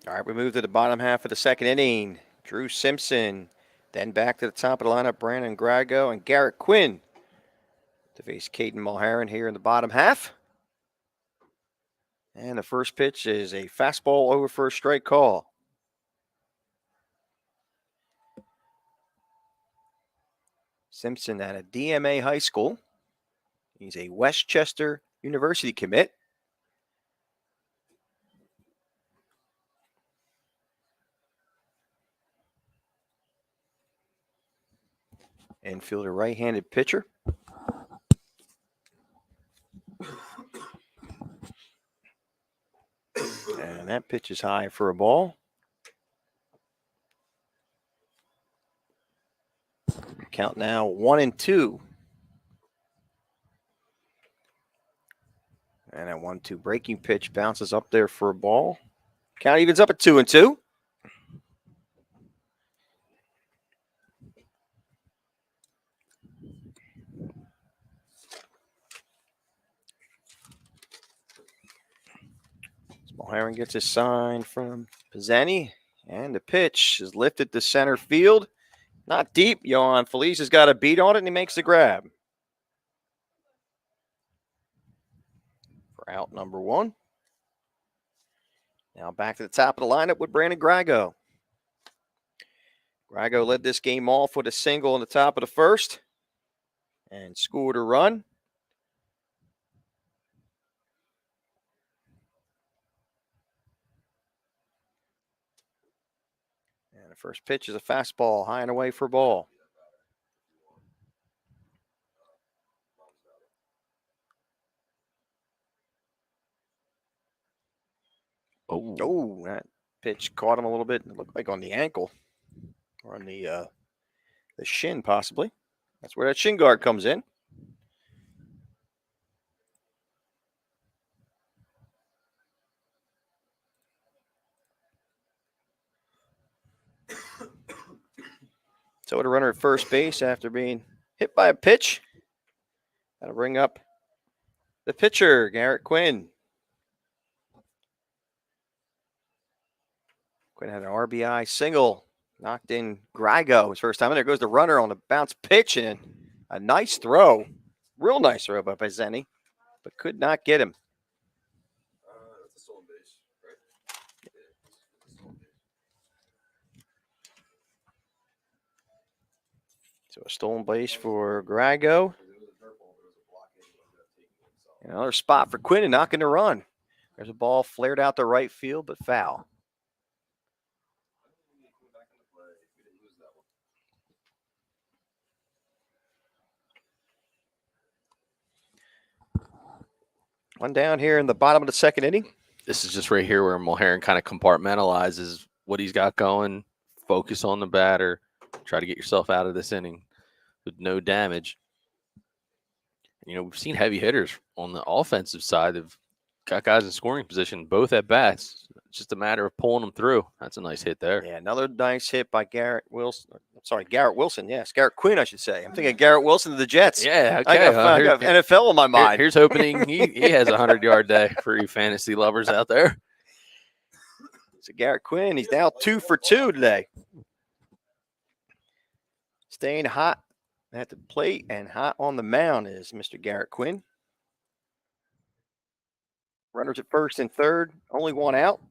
All right, we move to the bottom half of the second inning. Drew Simpson, then back to the top of the lineup, Brandon Grago and Garrett Quinn to face Caden Mulherron here in the bottom half. And the first pitch is a fastball over for a strike call. Simpson at a DMA high school. He's a Westchester University commit. Infielder, right-handed pitcher. And that pitch is high for a ball. Count now 1-2. And that 1-2 breaking pitch bounces up there for a ball. Count evens up at 2-2. Mulherron gets a sign from Pizzani, and the pitch is lifted to center field. Not deep. Johan Felice has got a beat on it, and he makes the grab. For out number one. Now back to the top of the lineup with Brandon Grago. Grago led this game off with a single in the top of the first and scored a run. And the first pitch is a fastball, high and away for a ball. Oh, that pitch caught him a little bit. It looked like on the ankle or on the shin, possibly. That's where that shin guard comes in. So with a runner at first base after being hit by a pitch. That'll bring up the pitcher, Garrett Quinn. Quinn had an RBI single, knocked in Grago his first time. And there goes the runner on the bounce pitch, and a nice throw, real nice throw by Pizzani, but could not get him. That's a stolen base, right? So a stolen base for Grago. Another spot for Quinn and knocking the run. There's a ball flared out to right field, but foul. One down here in the bottom of the second inning. This is just right here where Mulherron kind of compartmentalizes what he's got going, focus on the batter, try to get yourself out of this inning with no damage. You know, we've seen heavy hitters on the offensive side have got guys in scoring position, both at bats. It's just a matter of pulling them through. That's a nice hit there. Yeah, another nice hit by Garrett Wilson. Garrett Wilson. Yes, Garrett Quinn, I should say. I'm thinking Garrett Wilson of the Jets. Yeah, okay. I got NFL on my mind. Here's hoping he has a 100-yard day for you fantasy lovers out there. So Garrett Quinn, he's now 2 for 2 today. Staying hot at the plate and hot on the mound is Mr. Garrett Quinn. Runners at first and third, only one out.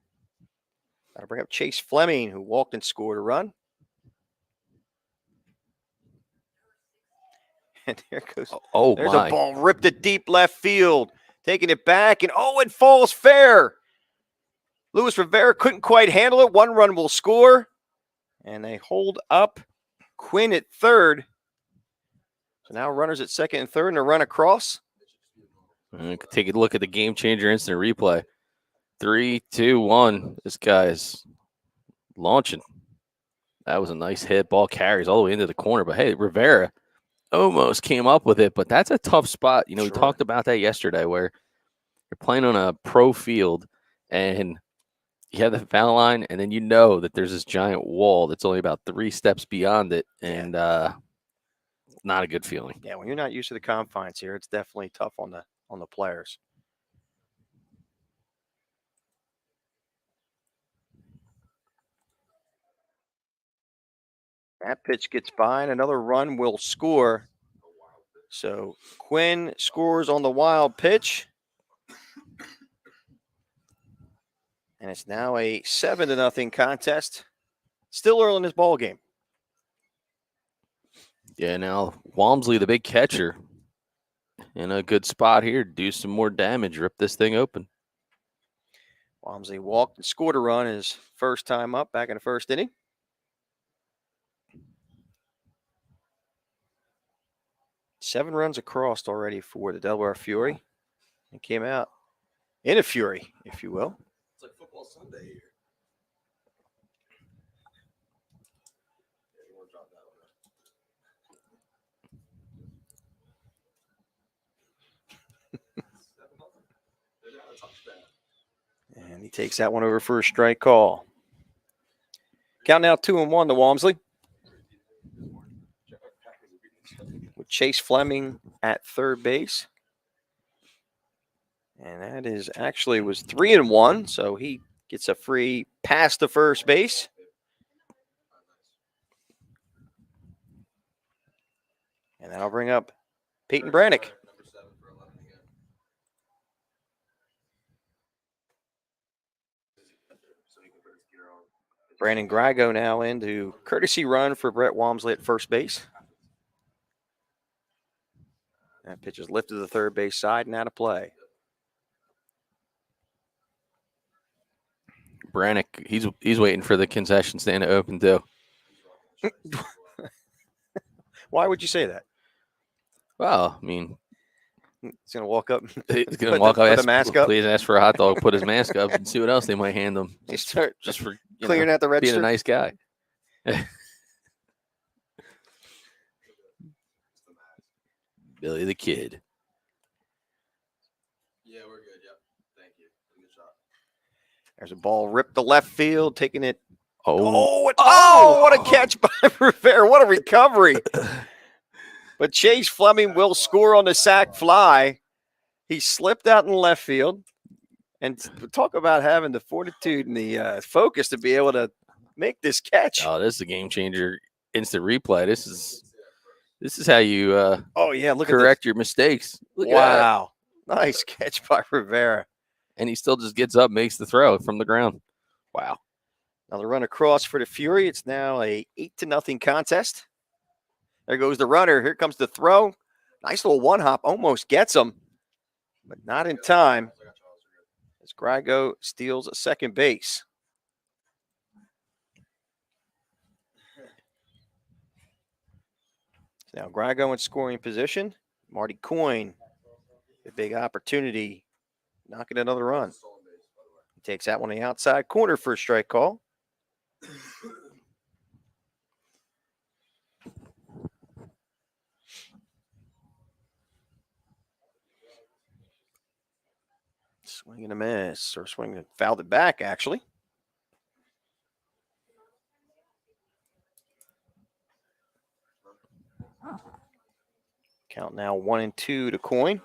That'll bring up Chase Fleming, who walked and scored a run. And there goes. There's a ball ripped to deep left field. Taking it back, and it falls fair. Luis Rivera couldn't quite handle it. One run will score. And they hold up Quinn at third. So now runners at second and third, and a run across. Take a look at the Gamechanger instant replay. 3, 2, 1. This guy is launching. That was a nice hit. Ball carries all the way into the corner. But, hey, Rivera almost came up with it. But that's a tough spot. You know, We talked about that yesterday where you're playing on a pro field and you have the foul line, and then you know that there's this giant wall that's only about 3 steps beyond it. And not a good feeling. Yeah, when you're not used to the confines here, it's definitely tough on the players. That pitch gets by, and another run will score. So Quinn scores on the wild pitch. And it's now a 7-0 contest. Still early in this ball game. Yeah, now Walmsley, the big catcher, in a good spot here to do some more damage, rip this thing open. Walmsley walked and scored a run his first time up back in the first inning. Seven runs across already for the Delaware Fury. It came out in a fury, if you will. It's like football Sunday here. Yeah, you want to drop that one. And he takes that one over for a strike call. Count now 2-1 to Walmsley. With Chase Fleming at third base. And that is actually was 3-1, so he gets a free pass to first base. And that'll bring up Peyton Branick. Brandon Grago now into courtesy run for Brett Walmsley at first base. That pitch is lifted to the third base side and out of play. Branick, he's waiting for the concession stand to open too. Why would you say that? Well, I mean, He's going to walk up. he's gonna walk up, put the mask up. please ask for a hot dog, put his mask up, and see what else they might hand him. They start Just for clearing out the being register. a nice guy. Billy the Kid. Yeah, we're good. Yep. Thank you. Good shot. There's a ball ripped to left field, taking it. Oh, What a catch by Rivera. What a recovery. But Chase Fleming will score on the sac fly. He slipped out in left field. And talk about having the fortitude and the focus to be able to make this catch. oh, this is a game changer. Instant replay. This is how you Look correct your mistakes. at Look this. at that. Wow. Nice catch by Rivera. And he still just gets up, makes the throw from the ground. Wow. Another run across for the Fury. It's now a 8-0 contest. There goes the runner. Here comes the throw. Nice little one hop. Almost gets him, but not in time. As Grago steals second base. Now Grago in scoring position. Marty Coyne, a big opportunity, knocking another run. He takes that one on the outside corner for a strike call. Swing and a miss, or swing and fouled it back, actually. Count now 1-2 to Coyne.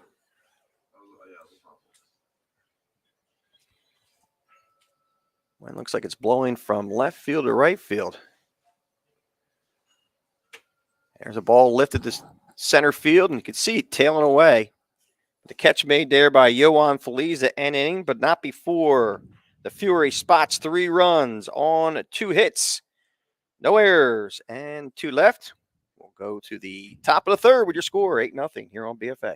Well, it looks like it's blowing from left field to right field. There's a ball lifted to center field, and you can see it tailing away. The catch made there by Yohan Feliz at end inning, but not before the Fury spots 3 runs on 2 hits. No errors and 2 left. We'll go to the top of the third with your score, 8-0 here on BFA.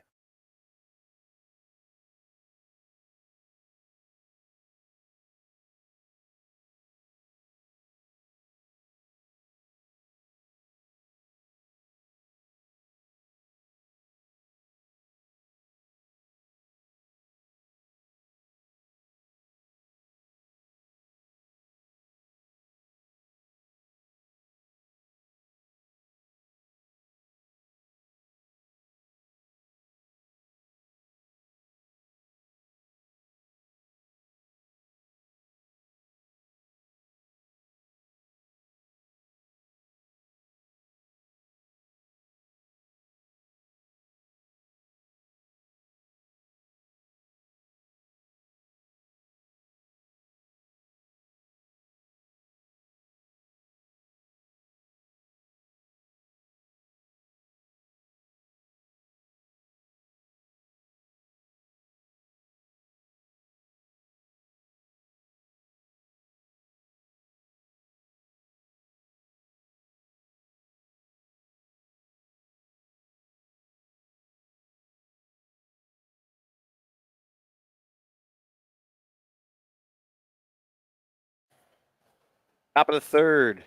Top of the third,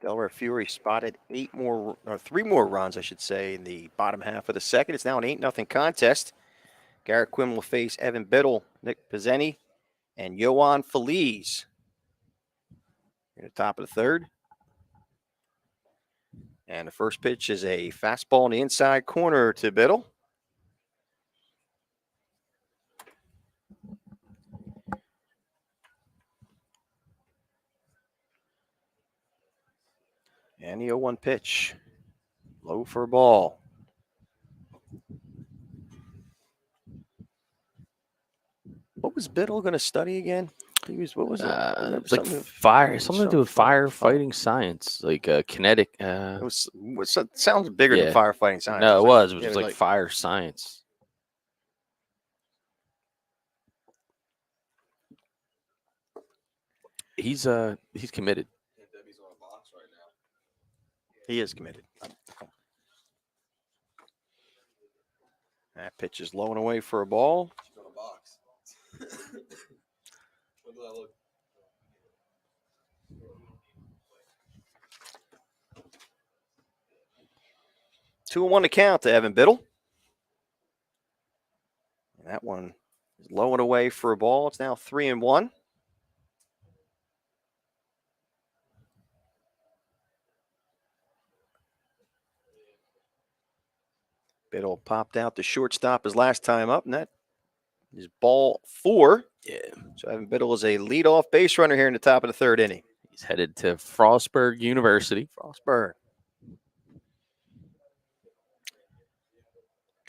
Delaware Fury spotted 3 more runs, I should say, in the bottom half of the second. It's now an 8-0 contest. Garrett Quinn will face Evan Biddle, Nick Pizzeni, and Yohan Feliz. In the top of the third. And the first pitch is a fastball in the inside corner to Biddle. And the 0-1 pitch. Low for a ball. What was Biddle going to study again? What was it? Like something to do with firefighting science, like kinetic. It sounds bigger than firefighting science. No, it was like fire science. He's committed. He is committed. That pitch is low and away for a ball. 2-1 to count to Evan Biddle. And that one is low and away for a ball. It's now 3-1. Biddle popped out the shortstop his last time up, and that is ball 4. Yeah. So Evan Biddle is a leadoff base runner here in the top of the third inning. He's headed to Frostburg University. Frostburg.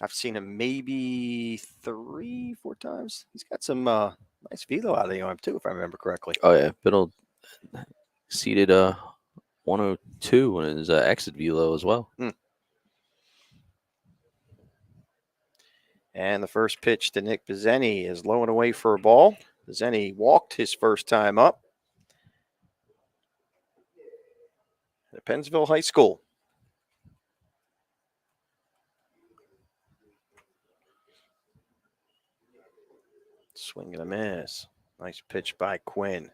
I've seen him maybe 3-4 times. He's got some nice velo out of the arm, too, if I remember correctly. Oh, yeah. Biddle seated 102 in his exit velo as well. And the first pitch to Nick Pizzeni is low and away for a ball. Pizzeni walked his first time up at Pennsville High School. Swing and a miss. Nice pitch by Quinn.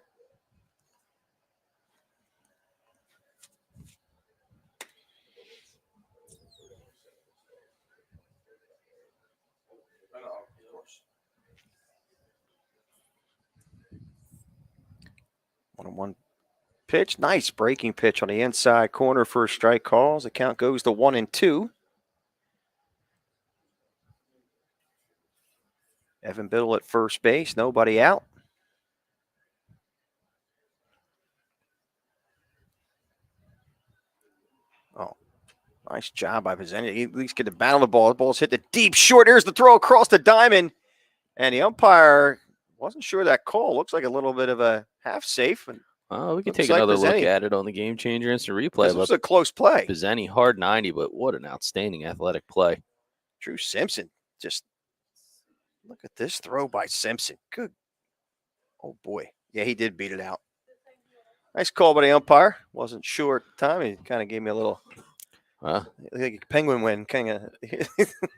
One pitch. Nice breaking pitch on the inside corner for a strike calls. The count goes to 1-2. Evan Biddle at first base. Nobody out. Oh, nice job by Pizzeni. He at least get the bat on the ball. The ball's hit the deep short. Here's the throw across the diamond. And the umpire wasn't sure that call. Looks like a little bit of a half safe. And we can take another look at it on the Gamechanger instant replay. This was a close play. Pizzeni, hard 90, but what an outstanding athletic play. Drew Simpson, just look at this throw by Simpson. Good. Oh, boy. Yeah, he did beat it out. Nice call by the umpire. Wasn't sure at the time. He kind of gave me a little like a penguin win. Kind of.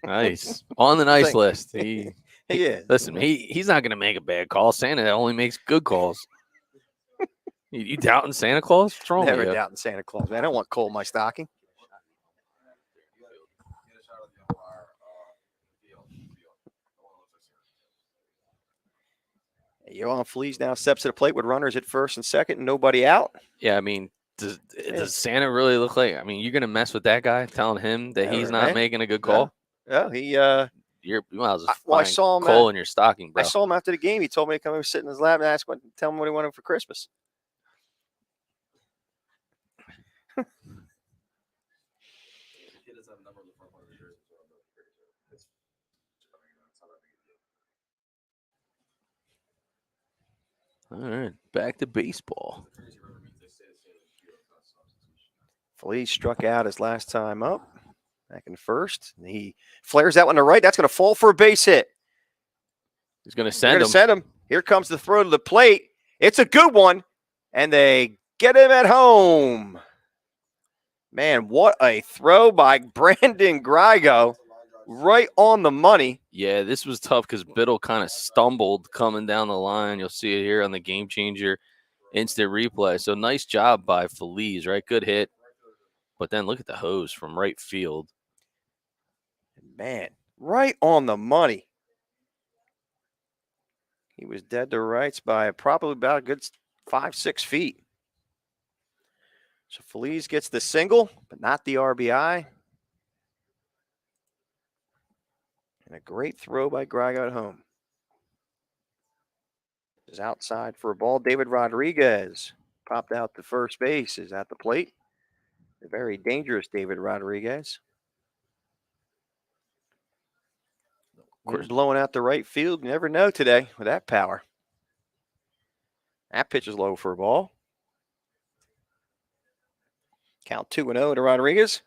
Nice. On the nice list. Yeah. Listen, he's not going to make a bad call. Santa only makes good calls. You doubting Santa Claus? What's wrong Never with you? doubting Santa Claus, man. I don't want coal in my stocking. Yohan Feliz now steps to the plate with runners at first and second and nobody out. Yeah, I mean, does Santa really look like? I mean, you're going to mess with that guy, telling him that he's not making a good call? Yeah, he you might as well I saw him coal in your stocking, bro. I saw him after the game. He told me to come over, sit in his lap, and tell him what he wanted for Christmas. All right, back to baseball. Feliz struck out his last time up, back in first. And he flares that one to right. That's going to fall for a base hit. He's going to send him. Here comes the throw to the plate. It's a good one, and they get him at home. Man, what a throw by Brandon Grago. Right on the money. Yeah, this was tough because Biddle kind of stumbled coming down the line. You'll see it here on the Gamechanger. instant replay. So nice job by Feliz, right? Good hit. But then look at the hose from right field. Man, right on the money. He was dead to rights by probably about a good 5-6 feet. So Feliz gets the single, but not the RBI. And a great throw by Grago at home. Is outside for a ball. David Rodriguez popped out to first base. Is at the plate. The very dangerous David Rodriguez. Wind blowing out the right field. You never know today with that power. That pitch is low for a ball. Count 2-0 to Rodriguez.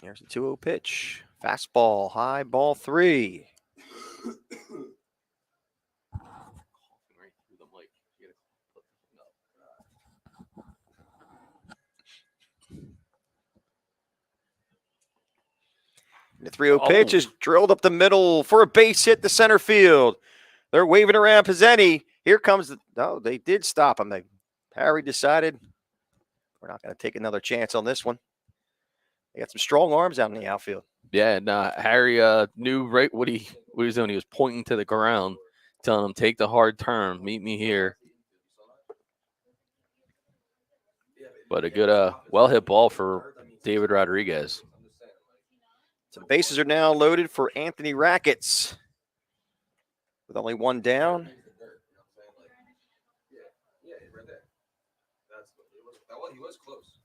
Here's the 2-0 pitch. Fastball, high, ball 3. The 3-0 pitch is drilled up the middle for a base hit to center field. They're waving around Pizzeni. Here comes the. Oh, they did stop him. Harry decided we're not going to take another chance on this one. They got some strong arms out in the outfield. Yeah, no, Harry knew right what he was doing. He was pointing to the ground, telling him, take the hard turn, meet me here. But a good, well-hit ball for David Rodriguez. So the bases are now loaded for Anthony Rackets. With only one down.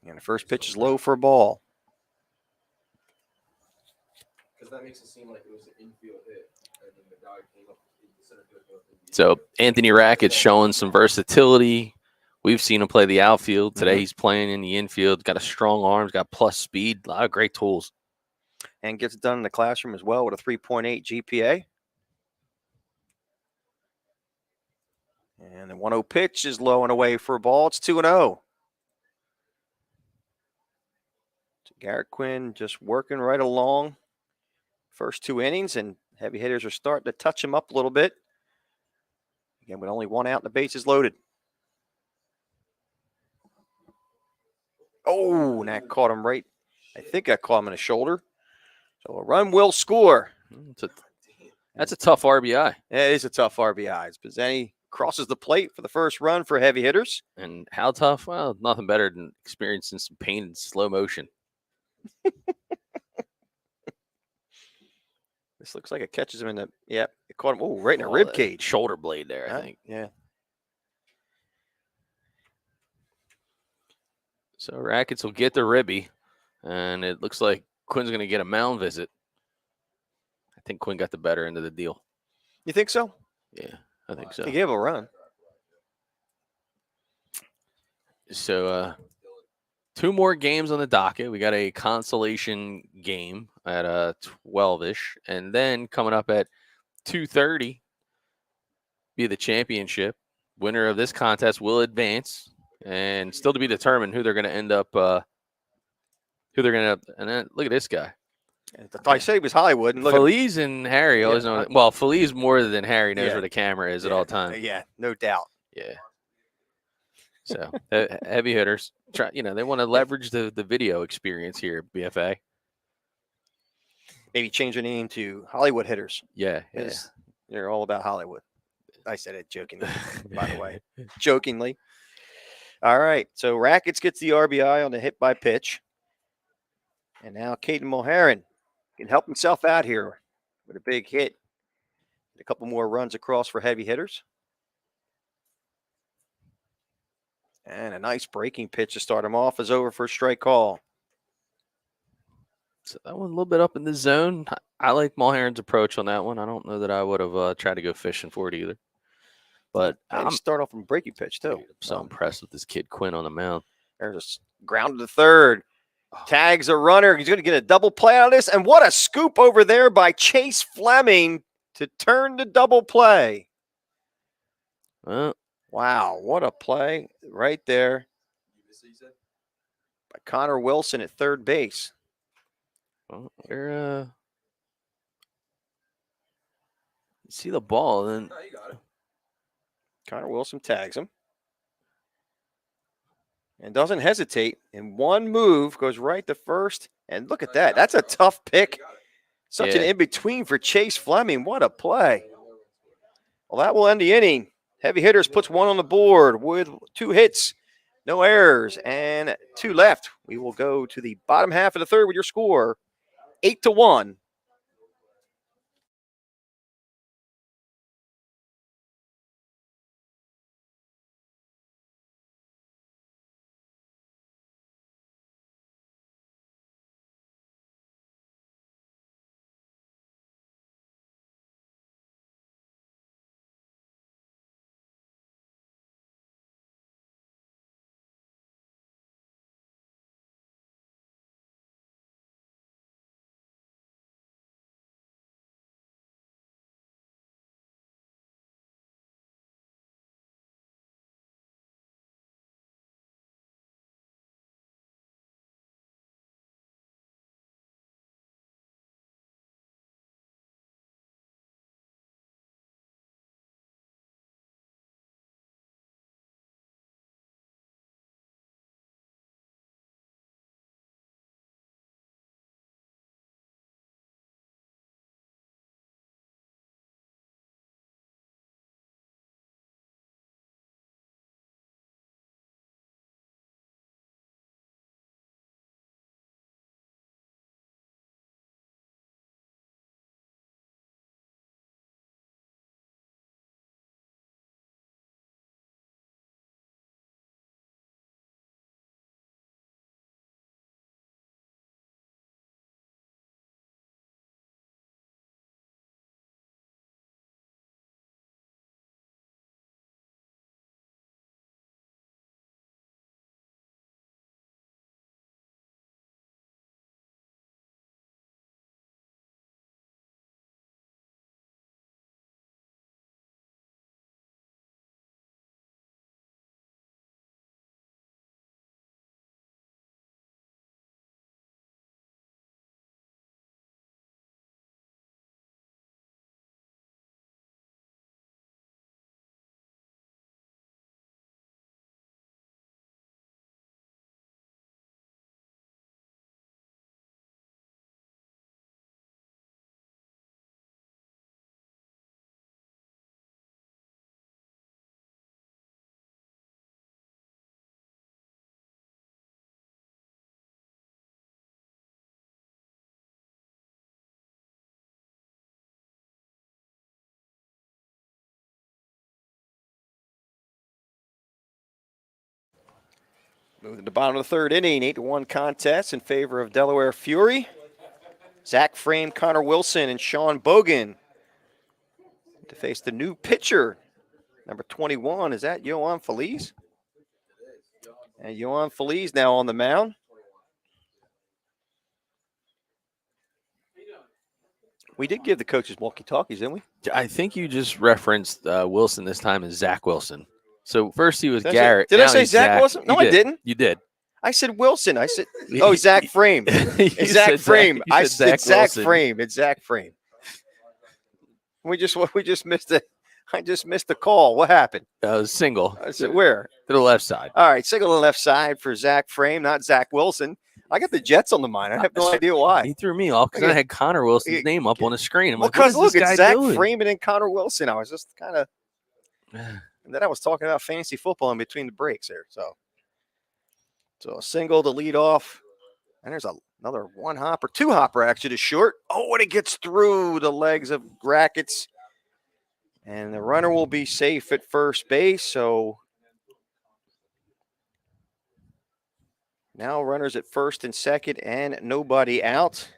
And the first pitch is low for a ball. Because that makes it seem like it was an infield hit. And then the guy came up the center field. So Anthony Rackets showing some versatility. We've seen him play the outfield. Today he's playing in the infield. Got a strong arms, got plus speed, a lot of great tools. And gets it done in the classroom as well with a 3.8 GPA. And the 1-0 pitch is low and away for a ball. It's 2-0. So Garrett Quinn just working right along. First 2 innings, and heavy hitters are starting to touch him up a little bit. Again, with only one out and the bases loaded. Oh, and that caught him right. I think I caught him in the shoulder. So a run will score. That's a tough RBI. Yeah, it is a tough RBI. Pizzeni crosses the plate for the first run for heavy hitters. And how tough? Well, nothing better than experiencing some pain in slow motion. This looks like it catches him in the, it caught him, right in the rib cage. Shoulder blade there, I think. Yeah. So Rackets will get the ribby, and it looks like Quinn's going to get a mound visit. I think Quinn got the better end of the deal. You think so? Yeah, I think so. He gave him a run. So 2 more games on the docket. We got a consolation game at 12-ish, and then coming up at 2:30 be the championship. Winner of this contest will advance, and still to be determined who they're going to end up. And then look at this guy. I said he was Hollywood. And Feliz and Harry always know. Well, Feliz more than Harry knows where the camera is at all times. Yeah, no doubt. Yeah. So heavy hitters, they want to leverage the video experience here at BFA. Maybe change the name to Hollywood Hitters. Yeah. They're all about Hollywood. I said it jokingly, by the way. Jokingly. All right. So Rackets gets the RBI on the hit by pitch. And now Caden Mulheron can help himself out here with a big hit. A couple more runs across for heavy hitters. And a nice breaking pitch to start him off is over for a strike call. So that one a little bit up in the zone. I like Mulheron's approach on that one. I don't know that I would have tried to go fishing for it either. But I'm start off from breaking pitch too. I'm so impressed with this kid Quinn on the mound. There's a ground to third. Tags a runner. He's going to get a double play on this. And what a scoop over there by Chase Fleming to turn the double play. Wow, what a play right there by Connor Wilson at third base. Well, they're see the ball, then No, you got it. Connor Wilson tags him and doesn't hesitate. In one move, goes right to first. And look at that. That's a tough pick. Such an Yeah. in-between for Chase Fleming. What a play. Well, that will end the inning. Heavy Hitters puts one on the board with 2 hits, no errors, and 2 left. We will go to the bottom half of the third with your score, 8-1. Moving to the bottom of the third inning, 8-1 contest in favor of Delaware Fury. Zach Frame, Connor Wilson, and Sean Bogan to face the new pitcher, number 21. Is that Yohan Feliz? And Yohan Feliz now on the mound. We did give the coaches walkie-talkies, didn't we? I think you just referenced Wilson this time as Zach Wilson. So first he was Did Garrett. I now say he's Zach Wilson? No, You I did. didn't. You did. I said Wilson. I said, oh, Zach Frame. You Zach said Frame. I said Zach Wilson. Frame. It's Zach Frame. We just missed it. I just missed the call. What happened? Single. I said, where? To the left side. All right, single to the left side for Zach Frame, not Zach Wilson. I got the Jets on the mind. I have no idea why. He threw me off because I had Connor Wilson's name up on the screen. I'm like, Because what is look, this it's guy Zach doing? Frame and Connor Wilson. I was just kind of, and then I was talking about fantasy football in between the breaks there. So a single to lead off, and there's another two hopper actually to short. Oh, and it gets through the legs of Grackett's, and the runner will be safe at first base. So now runners at first and second, and nobody out.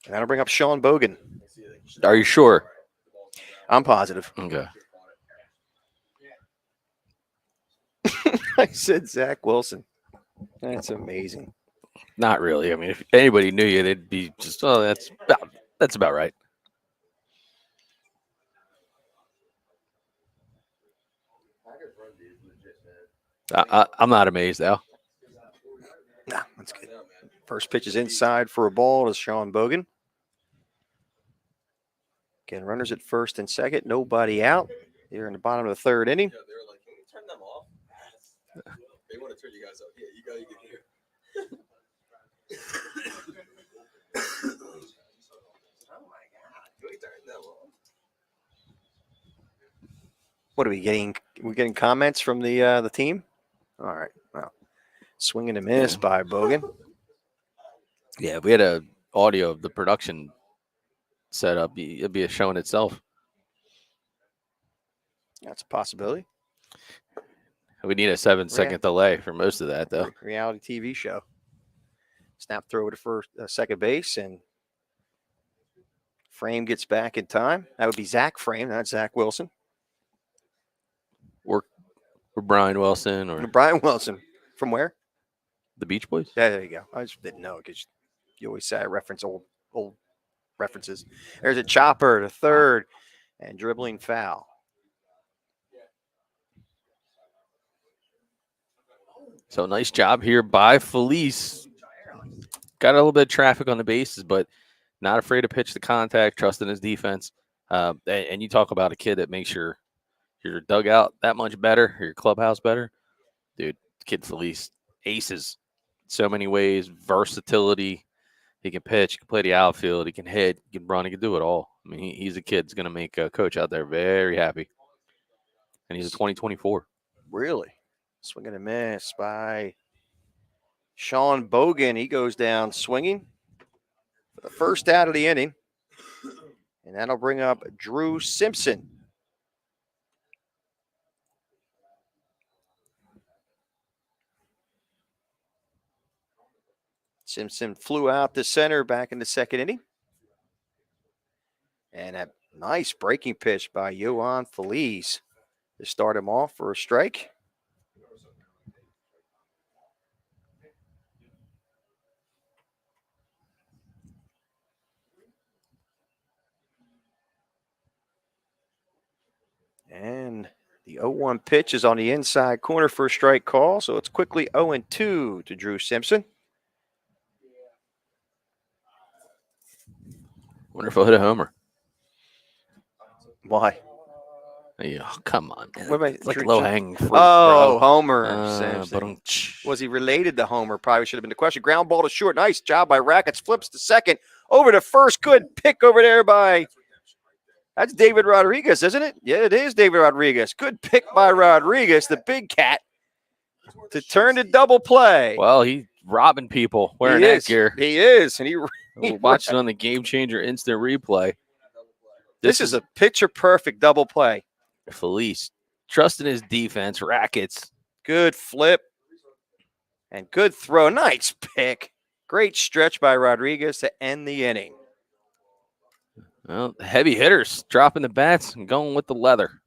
And that'll bring up Sean Bogan. Are you sure? I'm positive. Okay. I said Zach Wilson. That's amazing. Not really. I mean, if anybody knew you, they'd be just, oh, that's about right. I'm not amazed though. Nah, that's good. First pitch is inside for a ball to Sean Bogan. Again, runners at first and second, nobody out. Here in the bottom of the third inning. Yeah, they were like, "Can we turn them off?" They want to turn you guys up. Yeah, you get here. Oh my God! Can we turn them off? What are we getting? We're getting comments from the team. All right. Well, swing and a miss by Bogan. Yeah, if we had a audio of the production set up, it'd be a show in itself. That's a possibility. We need a 7-second delay for most of that, though. Reality TV show. Snap throw to first, second base, and Frame gets back in time. That would be Zach Frame, not Zach Wilson. Or Brian Wilson or Brian Wilson. From where? the Beach Boys. Yeah, there you go. I just didn't know because you always say I reference old references. There's a chopper to third and dribbling foul. So nice job here by Felice. Got a little bit of traffic on the bases, but not afraid to pitch the contact, trusting his defense. And you talk about a kid that makes your dugout that much better, your clubhouse better. Dude, kid Felice, aces so many ways, versatility. He can pitch, he can play the outfield, he can hit, he can run, he can do it all. I mean, he's a kid that's going to make a coach out there very happy. And he's a 2024. Really? Swing and a miss by Sean Bogan. He goes down swinging for the first out of the inning. And that'll bring up Drew Simpson. Simpson flew out to center back in the second inning. And a nice breaking pitch by Yohan Feliz to start him off for a strike. And the 0-1 pitch is on the inside corner for a strike call. So it's quickly 0-2 to Drew Simpson. Wonder if he'll hit a homer. Why? Yeah, come on, man. What about It's like Drew- low hanging fruit. Oh, bro. Homer Simpson. But Was he related to Homer? Probably should have been the question. Ground ball to short. Nice job by Rackets. Flips to second. Over to first. Good pick over there by... That's David Rodriguez, isn't it? Yeah, it is David Rodriguez. Good pick by Rodriguez, the big cat, to turn to double play. well, he's robbing people wearing He that is. gear. He is. And We're watching on the Gamechanger instant replay. This is a picture-perfect double play. Felice trusting his defense. Rackets. Good flip and good throw. Nice pick. Great stretch by Rodriguez to end the inning. Well, heavy hitters dropping the bats and going with the leather.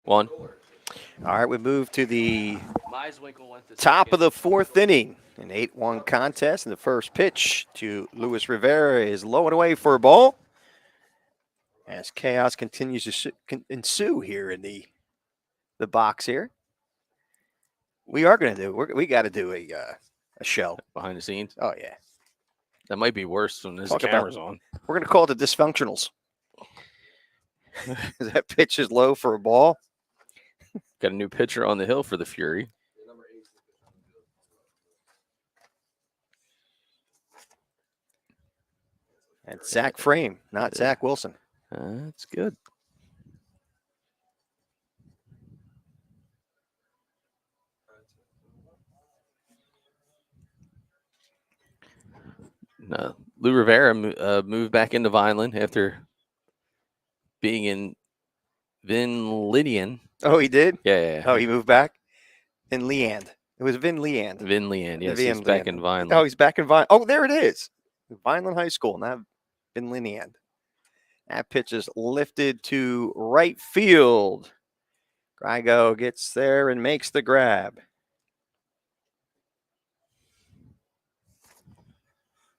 1. All right, we move to the Meiswinkle went to top second. of the 4th inning. An 8-1 contest, and the first pitch to Luis Rivera is low and away for a ball. As chaos continues to ensue here in the box here. We are going to do, we got to do a show. Behind the scenes. Oh, yeah. That might be worse when this Talk about- camera's on. We're going to call it the dysfunctionals. That pitch is low for a ball. Got a new pitcher on the hill for the Fury. And Zach Frame, not Zach Wilson. That's good. No, Lou Rivera moved back into Vineland after being in Vinlidian. Oh, he did? Yeah. Oh, he moved back? In Leand. It was Vin Leand. Vinlian. Yes, Vin he's back Leand. in Vineland. Oh, he's back in Vineland. Oh, there it is. Vineland High School, not Vin Leand. That pitch is lifted to right field. Grago gets there and makes the grab.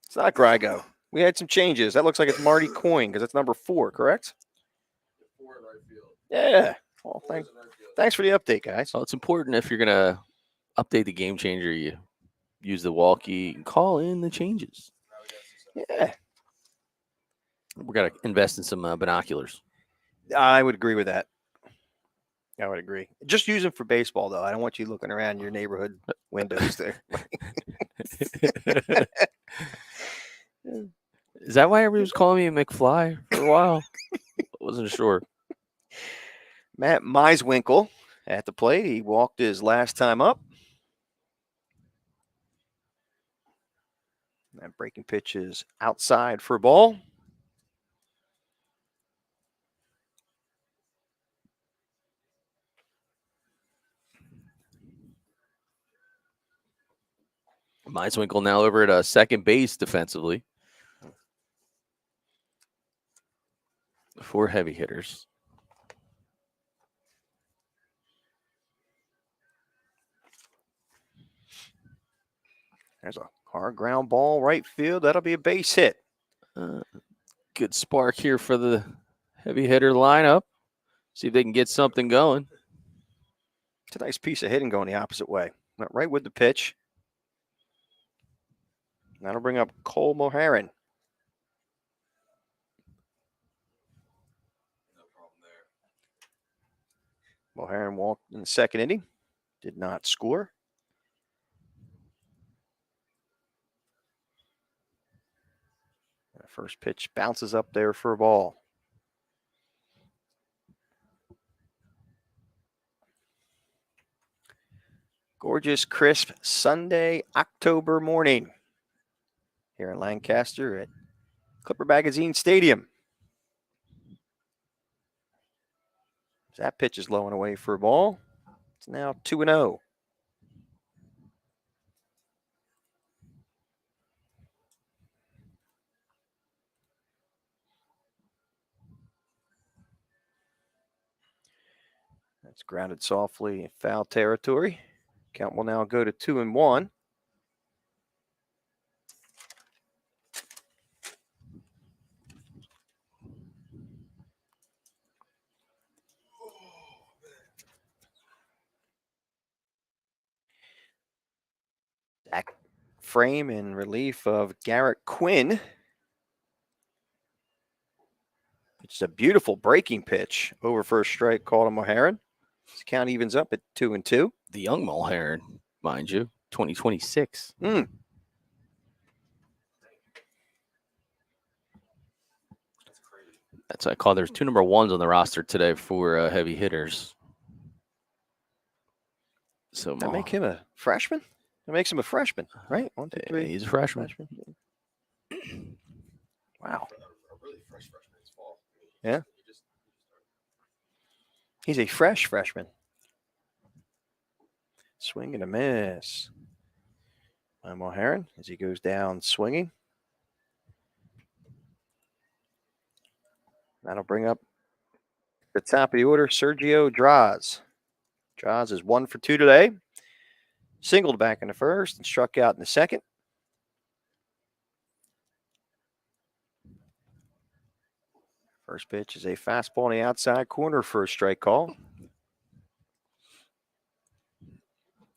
It's not Grago. We had some changes. That looks like it's Marty Coyne because it's number 4, correct? 4 in right field. Yeah. Well, 4 is in right field. thanks for the update, guys. So it's important if you're gonna update the game changer, you use the walkie and call in the changes. Yeah, We're gonna invest in some binoculars. I would agree with that. I would agree. Just use them for baseball, though. I don't want you looking around your neighborhood windows there. Is that why everybody was calling me a McFly for a while? I wasn't sure. Matt Meiswinkle at the plate. He walked his last time up. That breaking pitch is outside for a ball. Meiswinkle now over at second base defensively. 4 heavy hitters. There's a hard ground ball right field. That'll be a base hit. Good spark here for the heavy hitter lineup. See if they can get something going. It's a nice piece of hitting going the opposite way. Went right with the pitch. That'll bring up Cole Moharan. No problem there. Moharan walked in the second inning. Did not score. The first pitch bounces up there for a ball. Gorgeous, crisp Sunday, October morning here in Lancaster at Clipper Magazine Stadium. That pitch is low and away for a ball. It's now 2-0. That's grounded softly in foul territory. Count will now go to 2-1. Zach Frame in relief of Garrett Quinn. It's a beautiful breaking pitch over first strike called on Moharan. His count evens up at 2-2. The young Mulherrin, mind you, 2026. That's what I call. There's 2 number 1s on the roster today for heavy hitters. So That make him a freshman? That makes him a freshman, right? 1, 2, 3. He's a freshman. Wow. A really fresh freshman this fall. Yeah. He just He's a fresh freshman. Swing and a miss by Moharan as he goes down swinging. That'll bring up the top of the order, Sergio Draز. Draz is 1 for 2 today. Singled back in the first and struck out in the second. First pitch is a fastball on the outside corner for a strike call.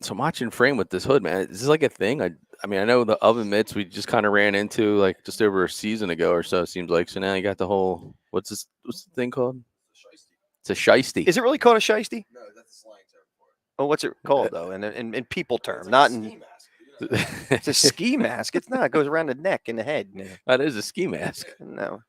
So I'm watching frame with this hood, man. Is this like a thing? I mean, I know the oven mitts we just kind of ran into like just over a season ago or so, it seems like. So now you got the whole, what's the thing called? It's a shiesty. Is it really called a shiesty? No, that's a slang term for it. Oh, what's it called, though, in people term, not in... It's a ski mask. It's not. It goes around the neck and the head. That is a ski mask. No.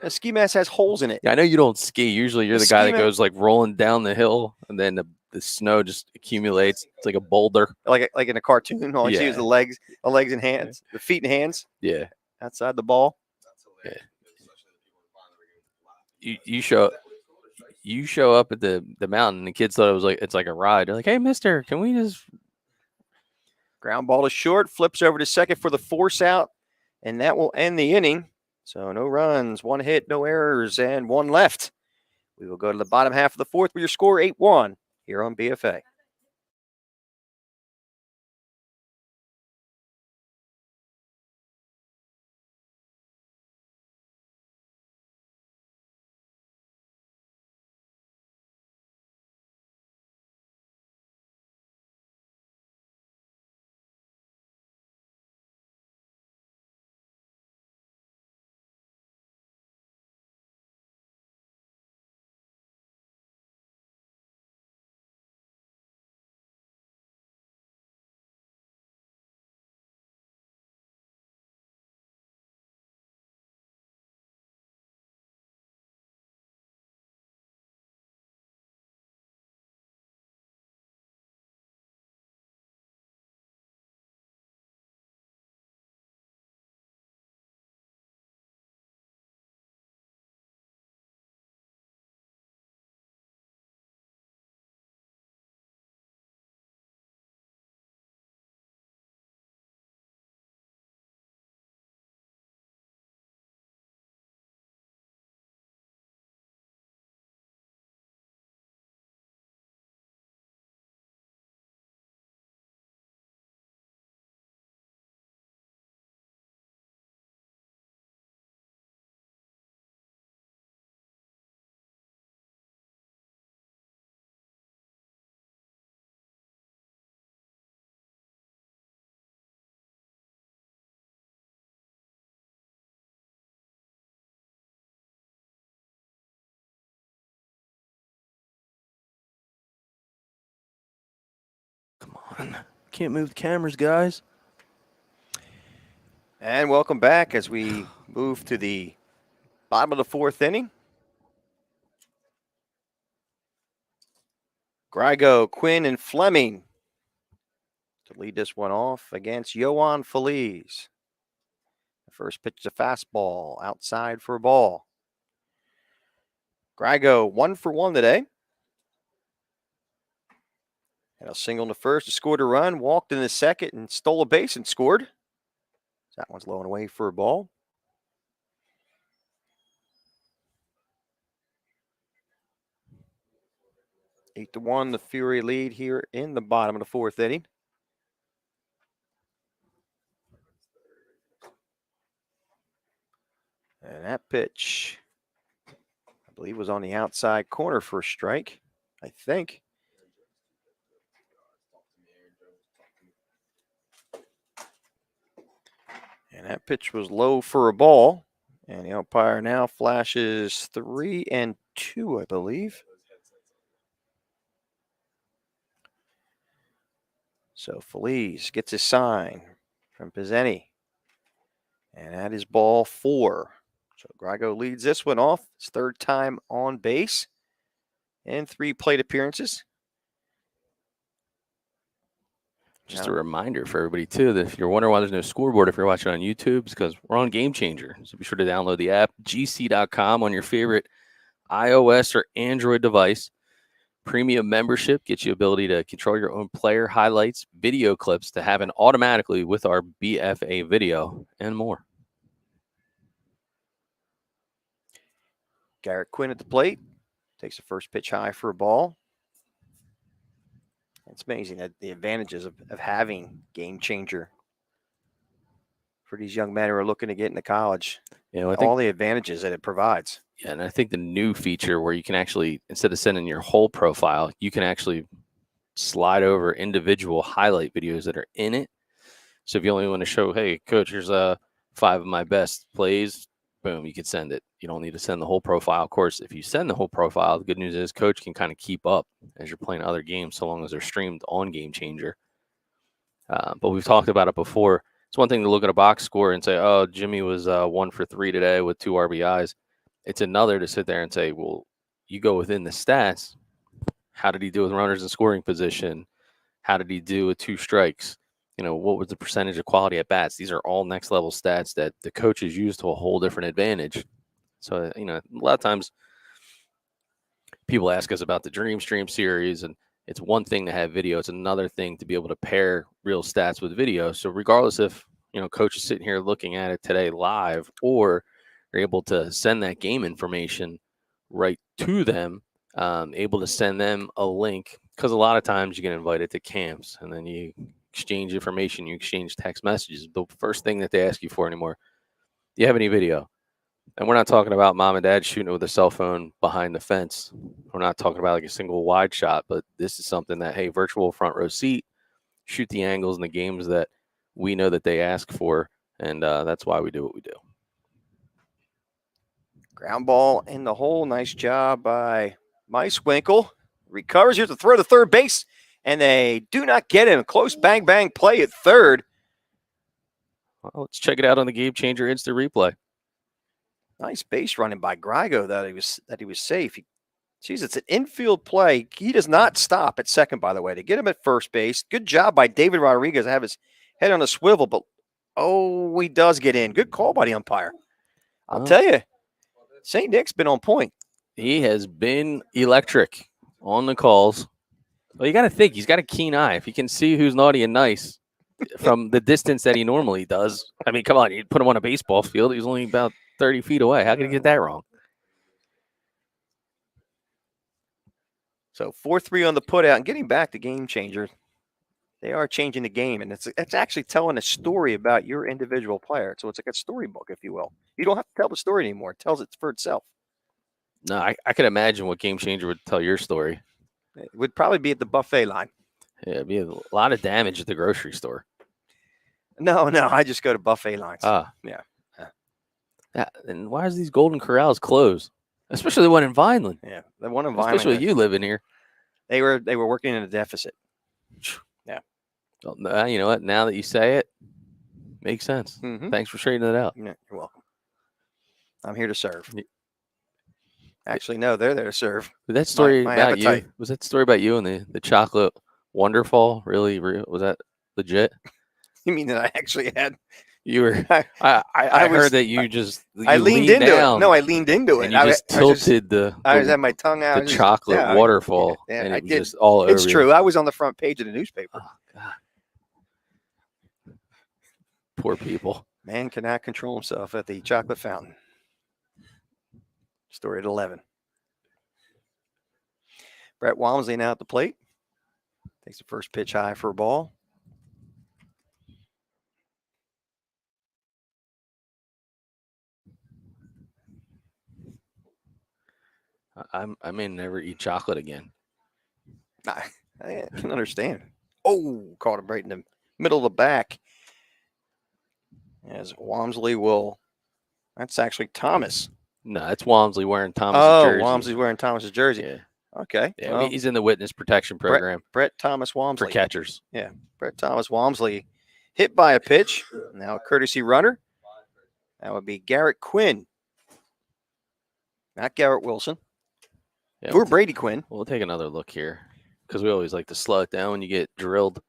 A ski mask has holes in it. Yeah, I know you don't ski. Usually you're the guy that goes like rolling down the hill and then the snow just accumulates. It's like a boulder. Like in a cartoon. All you see is the legs and hands, the feet and hands. Yeah. Outside the ball. Yeah. You show up at the mountain and the kids thought it was like it's like a ride. They're like, hey, mister, can we just ground ball to short, flips over to second for the force out, and that will end the inning. So no runs, 1 hit, no errors, and 1 left. We will go to the bottom half of the fourth with your score 8-1 here on BFA. come on? Can't move the cameras, guys. And welcome back as we move to the bottom of the fourth inning. Grago, Quinn, and Fleming to lead this one off against Yohan Feliz. The first pitch is a fastball outside for a ball. Grago 1 for 1 today. And a single in the first, scored a run, walked in the second, and stole a base and scored. That one's low and away for a ball. Eight to 1, the Fury lead here in the bottom of the fourth inning. And that pitch, I believe, was on the outside corner for a strike, I think. And that pitch was low for a ball. And the umpire now flashes 3-2, I believe. So Feliz gets his sign from Pizzeni. And that is ball 4. So Grago leads this one off. His 3rd time on base and 3 plate appearances. Just a reminder for everybody, too, that if you're wondering why there's no scoreboard, if you're watching on YouTube, it's because we're on Gamechanger. So be sure to download the app, gc.com, on your favorite iOS or Android device. Premium membership gets you ability to control your own player highlights, video clips to happen automatically with our BFA video, and more. Garrett Quinn at the plate Takes the first pitch high for a ball. It's amazing that the advantages of having Gamechanger for these young men who are looking to get into college. You know, I think all the advantages that it provides. Yeah, and I think the new feature where you can actually, instead of sending your whole profile, you can actually slide over individual highlight videos that are in it. So if you only want to show, hey, coach, here's 5 of my best plays, boom, you can send it. You don't need to send the whole profile. Of course, if you send the whole profile, the good news is coach can kind of keep up as you're playing other games so long as they're streamed on Gamechanger. But we've talked about it before. It's one thing to look at a box score and say, oh, Jimmy was 1 for 3 today with 2 RBIs. It's another to sit there and say, well, you go within the stats. How did he do with runners in scoring position? How did he do with 2 strikes? You know, what was the percentage of quality at bats? These are all next level stats that the coaches use to a whole different advantage. So, you know, a lot of times people ask us about the DreamStream series, and it's one thing to have video. It's another thing to be able to pair real stats with video. So regardless if, you know, coach is sitting here looking at it today live, or you're able to send that game information right to them, able to send them a link, because a lot of times you get invited to camps and then you exchange information, you exchange text messages. The first thing that they ask you for anymore, do you have any video? And we're not talking about mom and dad shooting it with a cell phone behind the fence. We're not talking about like a single wide shot, but this is something that, hey, virtual front row seat, shoot the angles in the games that we know that they ask for, and that's why we do what we do. Ground ball in the hole. Nice job by Meiswinkle. Recovers. Here's the throw to third base, and they do not get him. Close bang bang play at third. Well, let's check it out on the Gamechanger instant replay. Nice base running by Grago that he was safe. Geez, it's an infield play. He does not stop at second, by the way, to get him at first base. Good job by David Rodriguez to have his head on a swivel, but he does get in. Good call by the umpire. I'll tell you, St. Nick's been on point. He has been electric on the calls. Well, you got to think he's got a keen eye. If he can see who's naughty and nice from the distance that he normally does. I mean, come on, you put him on a baseball field. He's only about 30 feet away. How could he get that wrong? So 4-3 on the put out, and getting back to Gamechanger, they are changing the game, and it's actually telling a story about your individual player. So it's like a storybook, if you will. You don't have to tell the story anymore. It tells it for itself. No, I could imagine what Gamechanger would tell your story. It would probably be at the buffet line. Yeah, it'd be a lot of damage at the grocery store. No, I just go to buffet lines. Yeah. And why is these Golden Corrals closed? Especially the one in Vineland. Yeah, the one in Vineland. Especially you living here. They were working in a deficit. Yeah. Well, you know what? Now that you say it, makes sense. Mm-hmm. Thanks for straightening it out. Yeah, you're welcome. I'm here to serve. Actually, no, they're there to serve. Was that story my about appetite. you? Was that story about you and the chocolate wonderful really real? Was that legit? You mean that I actually had? You were. I heard that you I leaned into down it. No, I leaned into it. and you just tilted I was had my tongue out. the chocolate waterfall, yeah, and I it was did. just all over. It's true. I was on the front page of the newspaper. Oh God. Poor people. Man cannot control himself at the chocolate fountain. Story at 11. Brett Walmsley now at the plate. Takes the first pitch high for a ball. I may never eat chocolate again. I can understand. Oh, caught him right in the middle of the back. As Walmsley will. That's actually Thomas. No, that's Walmsley wearing Thomas' jersey. Walmsley's wearing Thomas's jersey. Yeah. Okay. Yeah, well, he's in the witness protection program Brett Thomas Walmsley. for catchers. Yeah. Brett Thomas Walmsley hit by a pitch. Now a courtesy runner. That would be Garrett Quinn. Not Garrett Wilson. Yeah, Or Brady Quinn. We'll take another look here because we always like to slow it down when you get drilled.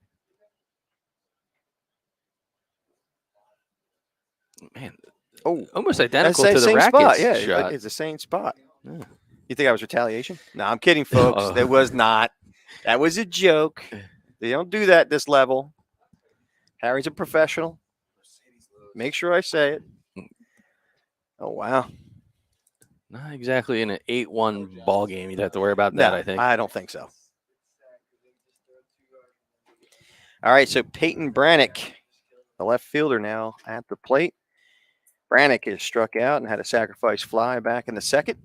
Man, almost identical to the same Rackets spot. Yeah, shot. it's the same spot. Yeah. You think I was retaliation? No, I'm kidding, folks. That was not. That was a joke. They don't do that at this level. Harry's a professional. Make sure I say it. Oh, wow. Not exactly in an 8-1 ball game. You'd have to worry about that, No, I think. I don't think so. All right, so Peyton Branick, the left fielder now at the plate. Branick is struck out and had a sacrifice fly back in the second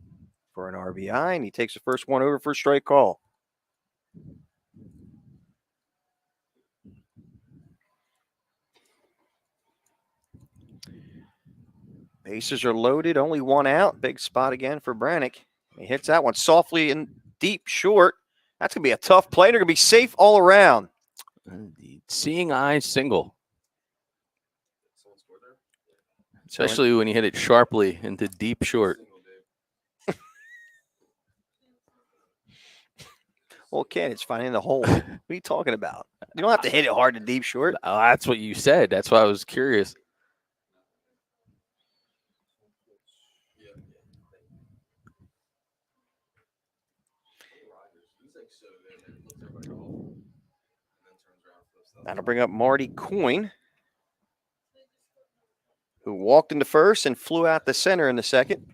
for an RBI, and he takes the first one over for a strike call. Bases are loaded, only one out. Big spot again for Branick. He hits that one softly and deep short. That's going to be a tough play. They're going to be safe all around. The seeing eye single, Someone scored there? especially when you hit it sharply into deep short. Well, Ken, it's finding the hole. What are you talking about? You don't have to hit it hard to deep short. Oh, that's what you said. That's why I was curious. That'll bring up Marty Coyne, who walked into first and flew out the center in the second.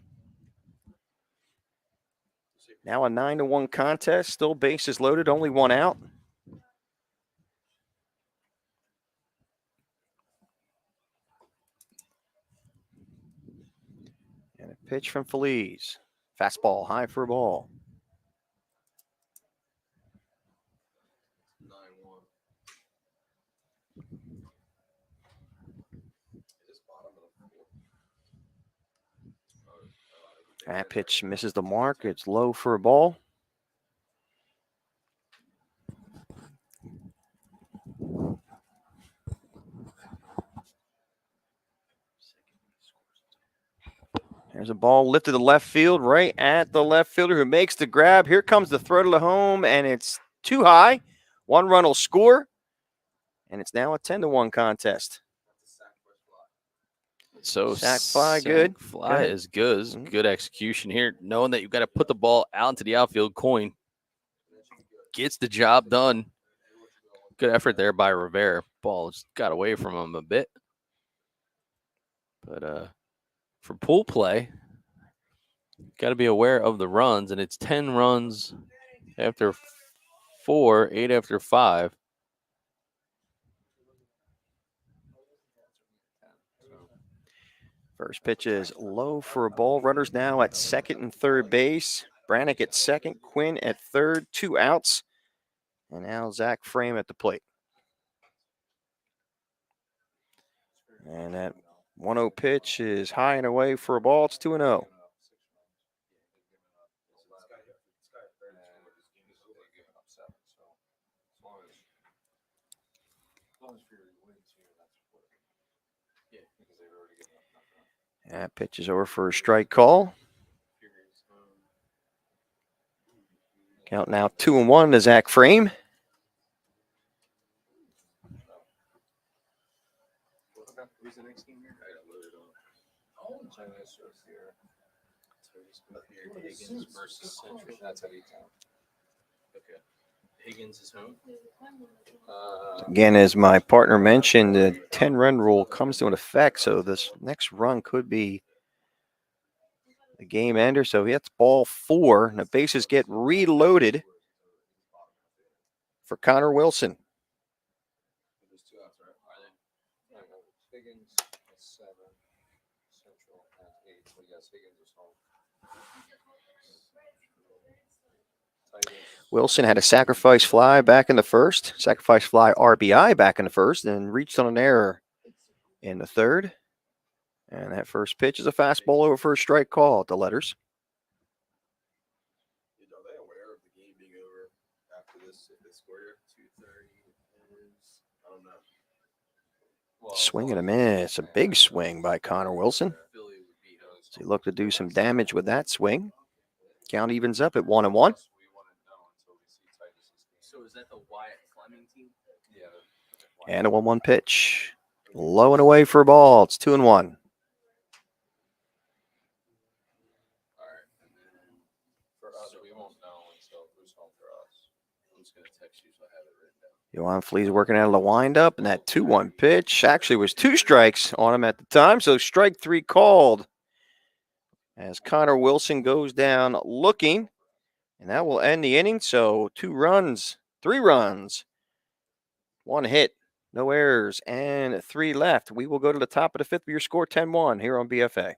Now a 9-1 contest. Still bases loaded, only one out. And a pitch from Feliz. Fastball high for a ball. 9-1. Is this bottom of the field? That pitch misses the mark. It's low for a ball. There's a ball lifted to left field, right at the left fielder who makes the grab. Here comes the throw to the home, and it's too high. One run will score, and it's now a 10-1 contest. So Sack fly, good. Fly Good. is good. It's good execution here. Knowing that you've got to put the ball out into the outfield, Coyne gets the job done. Good effort there by Rivera. Ball just got away from him a bit. But for pool play, got to be aware of the runs, and it's 10 runs after 4, 8 after 5. First pitch is low for a ball. Runners now at second and third base. Branick at second, Quinn at third, 2 outs. And now Zach Frame at the plate. And that 1-0 pitch is high and away for a ball. It's 2-0. That pitch is over for a strike call. Count now 2-1 to Zach Frame. Who's the next game here? I got loaded on. Higgins versus Central. That's how you count. Okay. Higgins is home. Again, as my partner mentioned, the 10-run rule comes to an effect, so this next run could be the game ender. So that's ball 4, and the bases get reloaded for Connor Wilson. There's 2 outs, right? Higgins has 7. Central has 8. So yes, Higgins is home. Wilson had a sacrifice fly back in the first, sacrifice fly RBI back in the first, and reached on an error in the third. And that first pitch is a fastball over for a strike call at the letters. Are they aware of the game being over after this? If they score here, 2:30 is, I don't know. Well, Swing and a miss. A big swing by Connor Wilson. Philly would beat us. So he looked to do some damage with that swing. Count evens up at 1-1. We wouldn't know until we see Titus's game. So is that the Wyatt Fleming team? Yeah. And a 1-1 pitch. Low and away for a ball. It's 2-1. All right. And then for us, we won't know until who's home for us. I'm just going to text you so I have it written down. Yohan Flea's working out of the windup, and that 2-1 pitch actually was 2 strikes on him at the time. So strike 3 called as Connor Wilson goes down looking, and that will end the inning. So 2 runs, 3 runs, 1 hit, no errors, and 3 left. We will go to the top of the 5th with your score 10-1 here on BFA.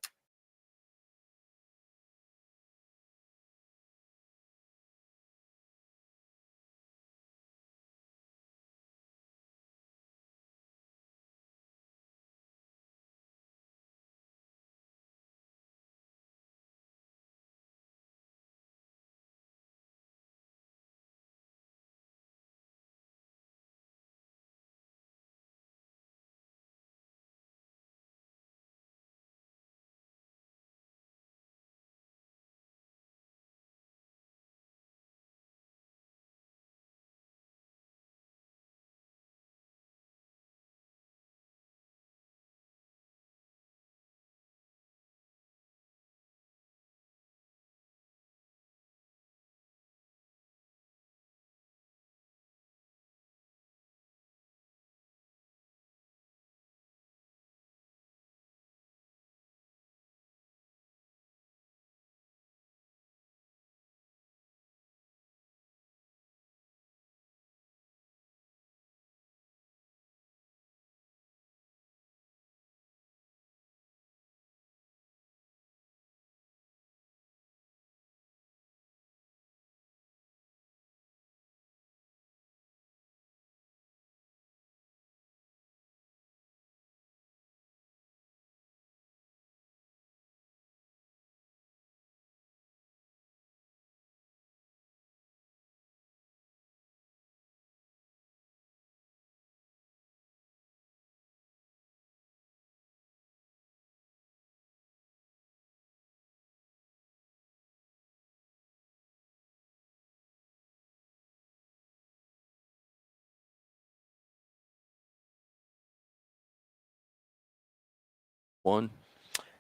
One.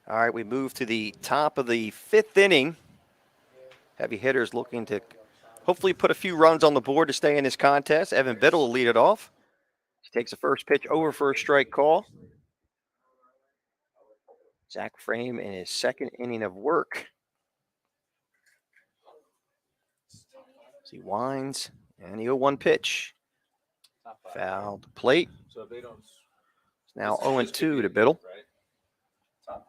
All right, we move to the top of the 5th inning. Heavy hitters looking to hopefully put a few runs on the board to stay in this contest. Evan Biddle will lead it off. He takes the first pitch over for a strike call. Zach Frame in his 2nd inning of work. As he winds, and the 0-1 pitch. Foul to plate. So if they don't. It's now 0-2 to Biddle. Right? Top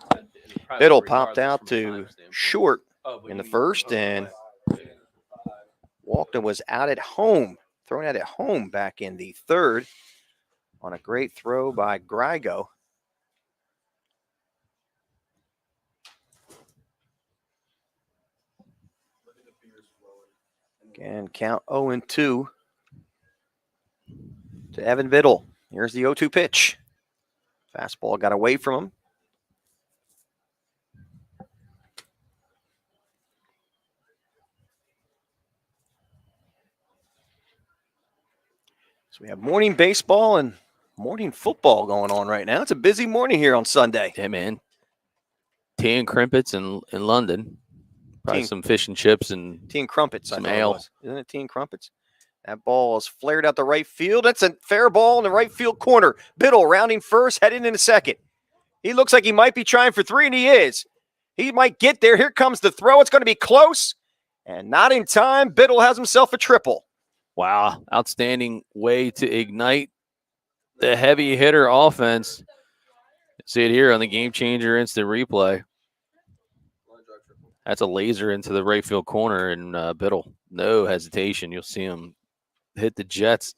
5. Biddle popped out to short in the first, and Walkden was out at home, thrown out at home back in the 3rd on a great throw by Grago. Again, count 0-2 to Evan Biddle. Here's the 0-2 pitch. Fastball got away from him. So we have morning baseball and morning football going on right now. It's a busy morning here on Sunday. Yeah, man. Tea and crimpets in London. Probably Tea- some fish and chips and Tea and crumpets, Some I thought it ale. was. Isn't it tea and crumpets? That ball is flared out the right field. That's a fair ball in the right field corner. Biddle rounding first, heading into 2nd. He looks like he might be trying for 3, and he is. He might get there. Here comes the throw. It's going to be close, and not in time. Biddle has himself a triple. wow, outstanding way to ignite the heavy hitter offense. See it here on the Gamechanger instant replay. That's a laser into the right field corner, and Biddle, no hesitation. You'll see him hit the Jets.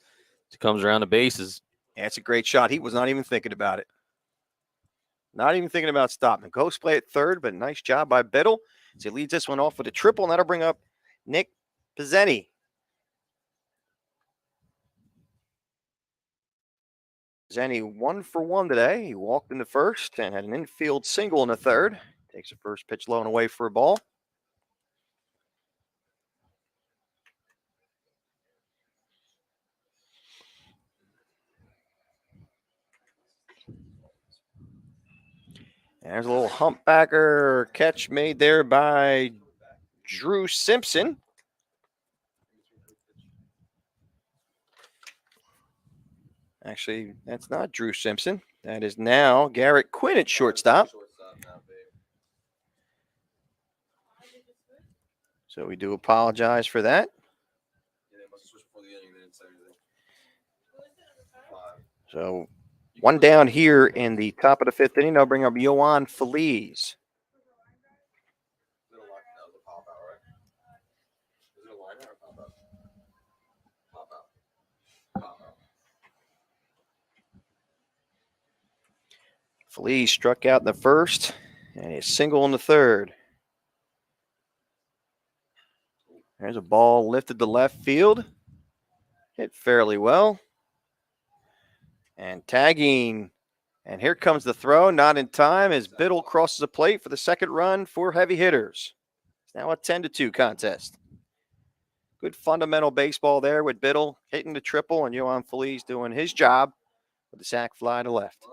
He comes around the bases. Yeah, it's a great shot. He was not even thinking about it. Not even thinking about stopping. Ghost play at 3rd, but nice job by Biddle. So he leads this one off with a triple, and that'll bring up Nick Pizzeni. Pizzeni 1 for 1 today. He walked in the first and had an infield single in the 3rd. Takes the first pitch low and away for a ball. There's a little humpbacker catch made there by Drew Simpson. Actually, that's not Drew Simpson. That is now Garrett Quinn at shortstop. So we do apologize for that. Yeah, they must have switched before the inning. They didn't say anything. 5. So one down here in the top of the 5th inning. I'll bring up Yohan Feliz. That was a pop out, right? Is it a line or a pop out? Pop out. Pop out. Feliz struck out in the 1st and a single in the 3rd. There's a ball lifted to left field. Hit fairly well. And tagging. And here comes the throw, not in time as Biddle crosses the plate for the 2nd run for heavy hitters. It's now a 10-2 contest. Good fundamental baseball there with Biddle hitting the triple and Yohan Feliz doing his job with the sac fly to left.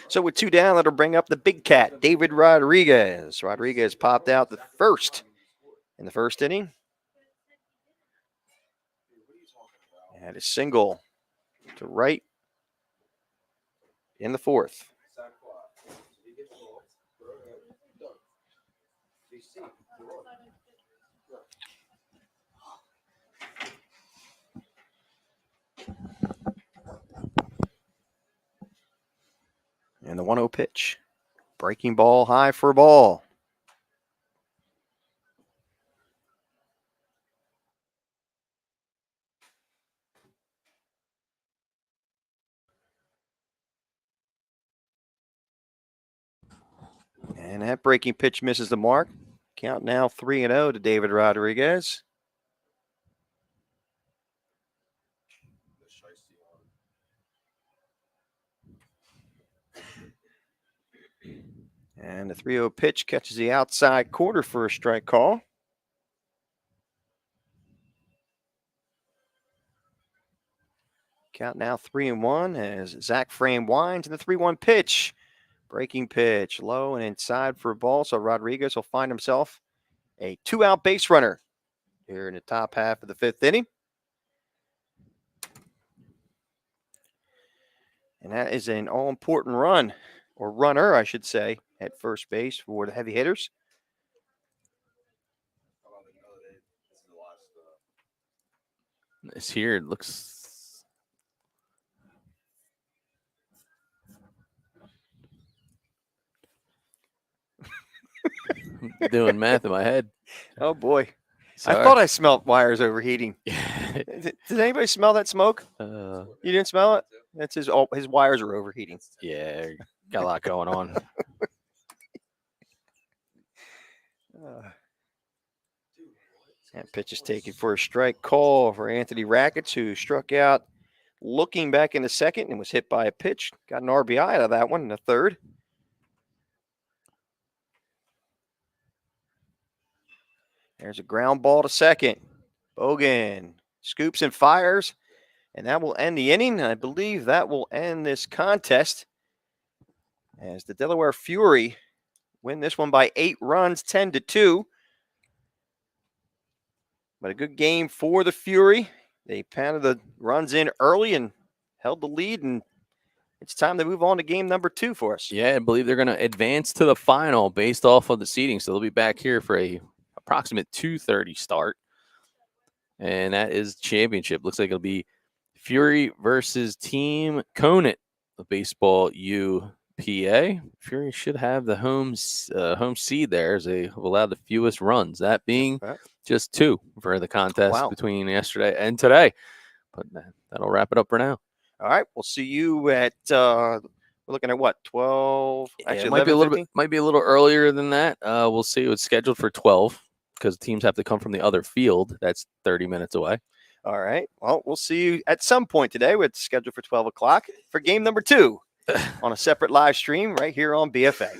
So with 2 down, that'll bring up the big cat, David Rodriguez. Rodriguez popped out the 1st in the 1st inning. And a single to right in the 4th. And the 1-0 pitch. Breaking ball high for a ball. And that breaking pitch misses the mark. Count now 3-0 to David Rodriguez. And the 3-0 pitch catches the outside corner for a strike call. Count now 3-1 as Zach Frame winds and the 3-1 pitch. Breaking pitch, low and inside for a ball. So Rodriguez will find himself a 2-out base runner here in the top half of the 5th inning. And that is an all-important run, or runner, I should say, at first base for the heavy hitters. It's here. It looks. Doing math in my head. Oh, boy. Sorry. I thought I smelled wires overheating. Did anybody smell that smoke? You didn't smell it? That's his wires are overheating. Yeah, got a lot going on. That pitch is taken for a strike call for Anthony Rackets, who struck out looking back in the 2nd and was hit by a pitch. Got an RBI out of that one in the 3rd. There's a ground ball to 2nd. Bogan scoops and fires, and that will end the inning. I believe that will end this contest as the Delaware Fury win this one by 8 runs, 10-2. But a good game for the Fury. They pounded the runs in early and held the lead, and it's time to move on to game number 2 for us. Yeah, I believe they're going to advance to the final based off of the seeding. So they'll be back here for a approximate 2:30 start. And that is championship. Looks like it'll be Fury versus Team Conant, the baseball UPA. Fury should have the home seed there as they have allowed the fewest runs, that being just 2 for the contest between yesterday and today. But that'll wrap it up for now. All right, we'll see you at we're looking at what, 12? Actually, it might be a little earlier than that. We'll see. It's scheduled for 12 because teams have to come from the other field. That's 30 minutes away. All right. Well, we'll see you at some point today. It's scheduled for 12 o'clock for game number 2 on a separate live stream right here on BFA.